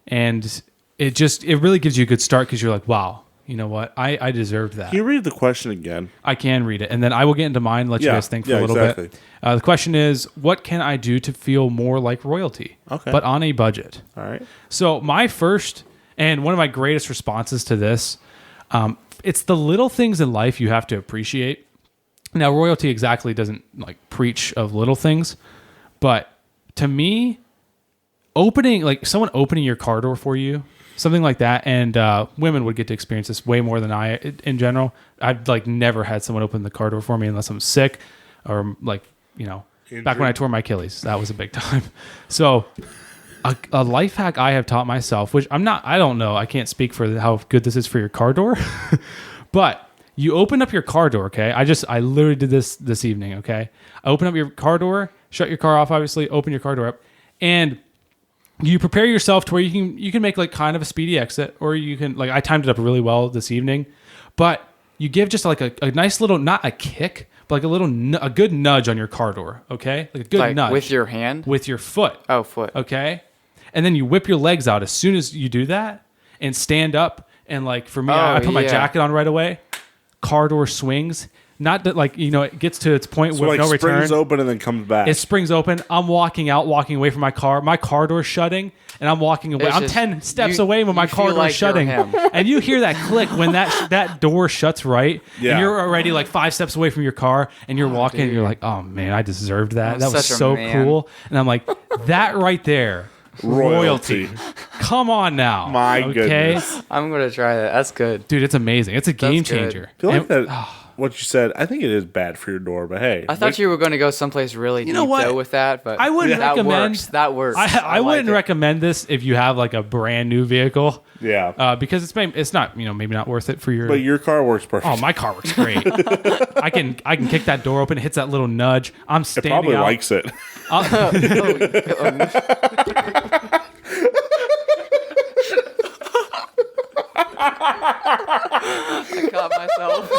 and it really gives you a good start because you're like, wow, you know what? I deserved that. Can you read the question again? I can read it. And then I will get into mine, let you Yeah, guys think for yeah, a little exactly. bit. The question is, what can I do to feel more like royalty? Okay. But on a budget. All right. So my first and one of my greatest responses to this, it's the little things in life you have to appreciate. Now, royalty exactly doesn't like preach of little things, but to me, someone opening your car door for you, something like that, and women would get to experience this way more than I in general. I've like never had someone open the car door for me unless I'm sick or like back when I tore my Achilles. That was a big time. So a life hack I have taught myself, which I don't know. I can't speak for how good this is for your car door, but you open up your car door. Okay. I literally did this evening. Okay. I open up your car door, shut your car off, obviously open your car door up, and you prepare yourself to where you can make like kind of a speedy exit, or you can like, I timed it up really well this evening, but you give just like a nice little, not a kick, but like a good nudge on your car door. Okay. Like a good like nudge with your hand. with your foot. Oh, foot. Okay. And then you whip your legs out as soon as you do that and stand up. And like for me, I put my yeah. jacket on right away. Car door swings. Not that like it gets to its point So with like no return. springs open and then comes back. It springs open. I'm walking away from my car. My car door's shutting, and I'm walking away. It's I'm just- 10 steps you- away when my you car feel door's like you're shutting. him. And you hear that click when that door shuts right, Yeah. and you're already like 5 steps away from your car, and you're walking, and dude. you're like, oh man, I deserved that. I'm That was such a so man. cool. And I'm like, that right there, royalty. Come on now. My okay? goodness. I'm gonna try that. That's good. Dude, it's amazing. It's a game good. changer. I feel like And- that. What you said, I think it is bad for your door, but hey, I thought you were gonna go someplace really deep know what? though with that, but I wouldn't that recommend- works. That works. I like wouldn't it. recommend this if you have like a brand new vehicle. Yeah, Because it's not maybe not worth it for your. but your car works perfect. Oh, my car works great. I can kick that door open. It hits that little nudge. I'm it standing probably out. likes it. I caught myself.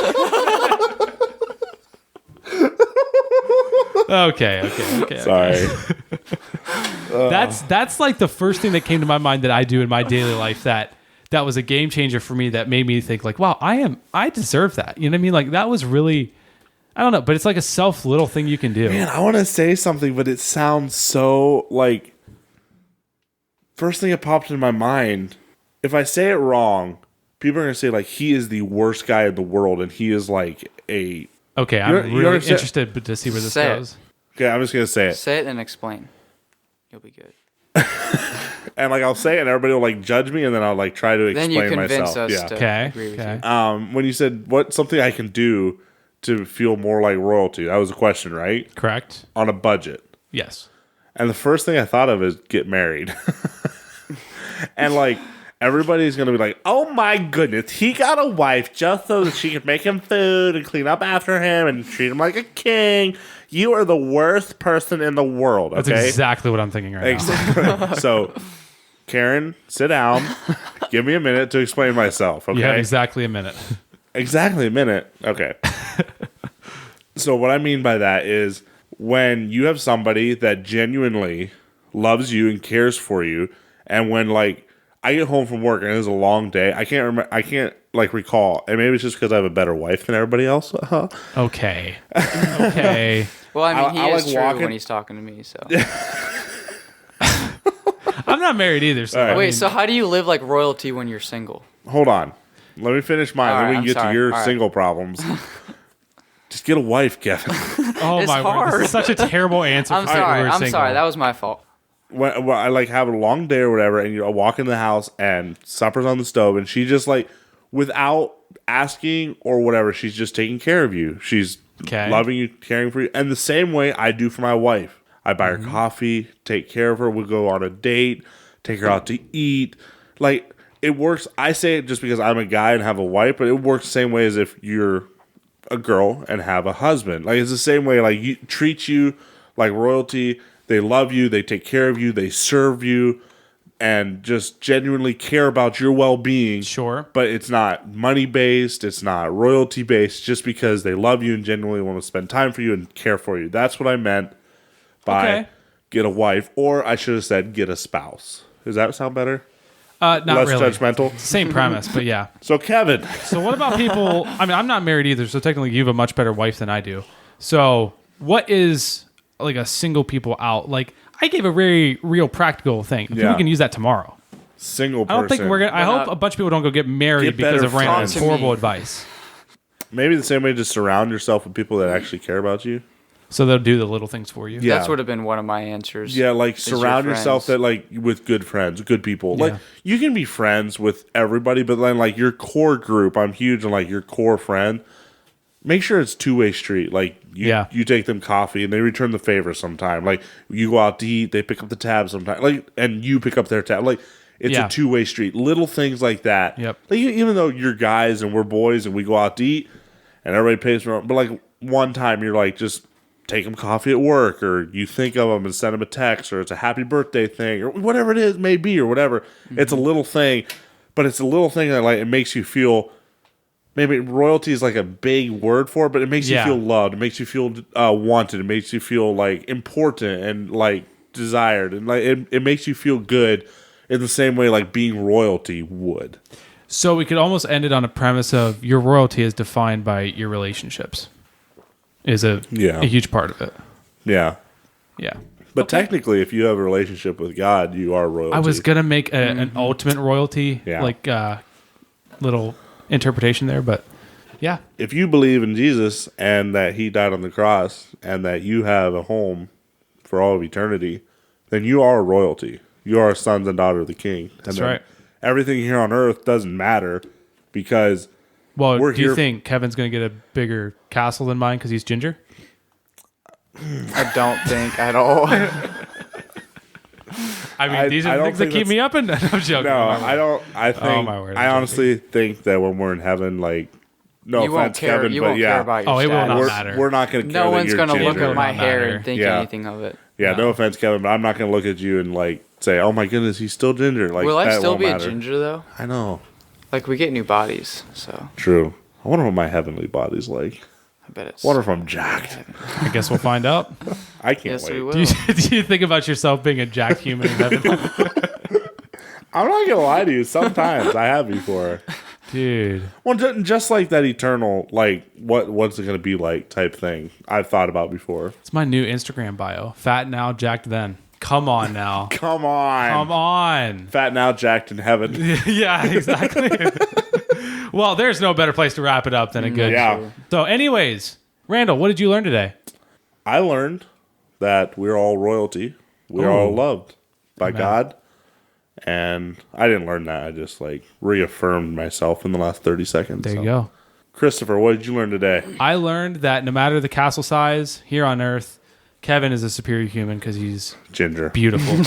Okay. Sorry. That's like the first thing that came to my mind that I do in my daily life that was a game changer for me that made me think like, wow, I deserve that. You know what I mean? Like that was really, I don't know, but it's like a little thing you can do. Man, I want to say something, but it sounds so like. First thing that popped into my mind, if I say it wrong, people are gonna say like he is the worst guy in the world, and he is like a. Okay, I'm you really understand- interested to see where this Say it. goes. Okay, I'm just gonna say it, Say it and explain. You'll be good. and like I'll say it, and everybody will like judge me, and then I'll like try to Then explain you convince myself. us Yeah. to Okay. agree with Okay. you. When you said what something I can do to feel more like royalty, that was a question, right? Correct. On a budget. Yes. And the first thing I thought of is get married. And like everybody's gonna be like, "Oh my goodness, he got a wife just so that she could make him food and clean up after him and treat him like a king." You are the worst person in the world. Okay, That's exactly what I'm thinking right now. Exactly. So, Karen, sit down. Give me a minute to explain myself. Okay, You have exactly a minute. Exactly a minute. Okay. So what I mean by that is when you have somebody that genuinely loves you and cares for you, and when like I get home from work and it's a long day, I can't like recall, and maybe it's just because I have a better wife than everybody else. Okay. Okay. Well, I mean, he I is like true walking- when he's talking to me. So I'm not married either. So All right. I wait, mean, so how do you live like royalty when you're single? Hold on, let me finish mine. All Then right, we can I'm get to sorry. your All right. single problems. Just get a wife, Kevin. oh It's my word, this hard. is such a terrible answer. I'm for people who sorry. are I'm single. sorry. That was my fault. when I like have a long day or whatever, and I walk in the house and supper's on the stove, and she just like without asking or whatever, she's just taking care of you. She's Okay. loving you, caring for you, and the same way I do for my wife. I buy Mm-hmm. her coffee, take care of her. We go on a date, take her out to eat. Like it works. I say it just because I'm a guy and have a wife, but it works the same way as if you're a girl and have a husband. Like it's the same way. Like you treat you like royalty. They love you. They take care of you. They serve you, and just genuinely care about your well-being. Sure. But it's not money-based. It's not royalty-based. Just because they love you and genuinely want to spend time for you and care for you. That's what I meant by Okay. get a wife, or I should have said get a spouse. Does that sound better? Not Less really. judgmental. Same premise, but yeah. So Kevin, So what about people? I mean, I'm not married either, so technically you have a much better wife than I do. So what is like a single people out? Like I gave a very real practical thing. Yeah. People can use that tomorrow. single person. I don't think we're gonna. I We're hope not- a bunch of people don't go get married Get because better of random friends. Talk to horrible me. advice. Maybe the same way to surround yourself with people that actually care about you. So they'll do the little things for you. Yeah. That's would have been one of my answers. Yeah, like is your surround yourself friends. that like with good friends, good people. Like Yeah. you can be friends with everybody, but then like your core group, I'm huge on like your core friend. Make sure it's two-way street. Like you take them coffee and they return the favor sometime. Like you go out to eat, they pick up the tab sometime. Like and you pick up their tab. Like it's Yeah. a two-way street. Little things like that. Yep. Like even though you're guys and we're boys and we go out to eat and everybody pays for it, but like one time you're like just take them coffee at work, or you think of them and send them a text, or it's a happy birthday thing, or whatever it is, may be, or whatever. It's a little thing, but it's a little thing that like it makes you feel. Maybe royalty is like a big word for it, but it makes Yeah. you feel loved. It makes you feel wanted. It makes you feel like important and like desired, and like it makes you feel good in the same way like being royalty would. So we could almost end it on a premise of your royalty is defined by your relationships. is a Yeah. huge part of it. Yeah. Yeah. But technically, if you have a relationship with God, you are royalty. I was gonna make an ultimate royalty Yeah. little interpretation there, but yeah, If you believe in Jesus and that he died on the cross and that you have a home for all of eternity, then you are royalty. You are sons and daughter of the king. And That's then right. Everything here on earth doesn't matter because well, We're do you here- think Kevin's gonna get a bigger castle than mine because he's ginger? I don't think at all. I mean, I- these I are the don't things that think keep that's- me up and I'm joking. no, I don't. I think. my word, I'm I joking. honestly think that when we're in heaven, like, no You won't offense, care. Kevin, You but won't yeah, care about your Oh, it will status. not we're, matter. we're not going to care. No that one's you're gonna look ginger. at my Not hair matter. and think Yeah. anything of it. Yeah, no offense, Kevin, but I'm not going to look at you and like say, "Oh my goodness, he's still ginger." Like, Will I that still won't be matter. a ginger though? I know. Like we get new bodies, so True. I wonder what my heavenly body's like. I bet it's. I wonder if I'm jacked. I guess we'll find out. I can't Yes, wait. we will. do you think about yourself being a jacked human in heaven? I'm not gonna lie to you. Sometimes I have before. Dude. Well, just like that eternal, like what's it gonna be like type thing. I've thought about before. It's my new Instagram bio. Fat now, jacked then. Come on now. Come on, Come on. fat now, jacked in heaven. Yeah, exactly. Well, there's no better place to wrap it up than a good. Yeah, So, anyways, Randall, what did you learn today? I learned that we're all royalty. We're all Ooh. loved by Amen. God, and I didn't learn that. I just like reaffirmed myself in the last 30 seconds. There you So. go. Christopher, what did you learn today? I learned that no matter the castle size here on Earth, Kevin is a superior human because he's Ginger. beautiful.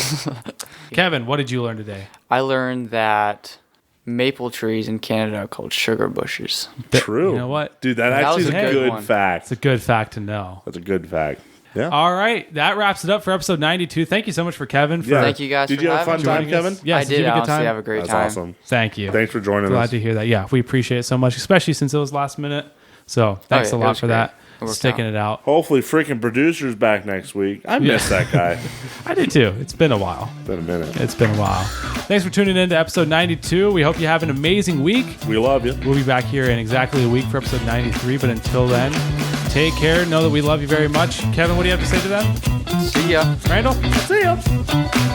Kevin, what did you learn today? I learned that maple trees in Canada are called sugar bushes. True. You know what? Dude, that That actually was is a a good good one. fact. It's a good fact to know. That's a good fact. Yeah. All right, that wraps it up for episode 92. Thank you so much for Kevin. For Yeah. Thank you guys Did for you have a having fun time, me. Kevin? Yes, I did you did have a good honestly time? have a great That's time. awesome. Thank you. Thanks for joining Glad us. to hear that. Yeah, we appreciate it so much, especially since it was last minute. So thanks yeah, a it lot was for great. that. It worked Sticking it out. Hopefully, freaking producer's back next week. I miss that guy. I did too. It's been a while. Been a minute. It's been a while. Thanks for tuning in to episode 92. We hope you have an amazing week. We love you. We'll be back here in exactly a week for episode 93. But until then, take care. Know that we love you very much. Kevin, what do you have to say to them? See ya. Randall? See ya.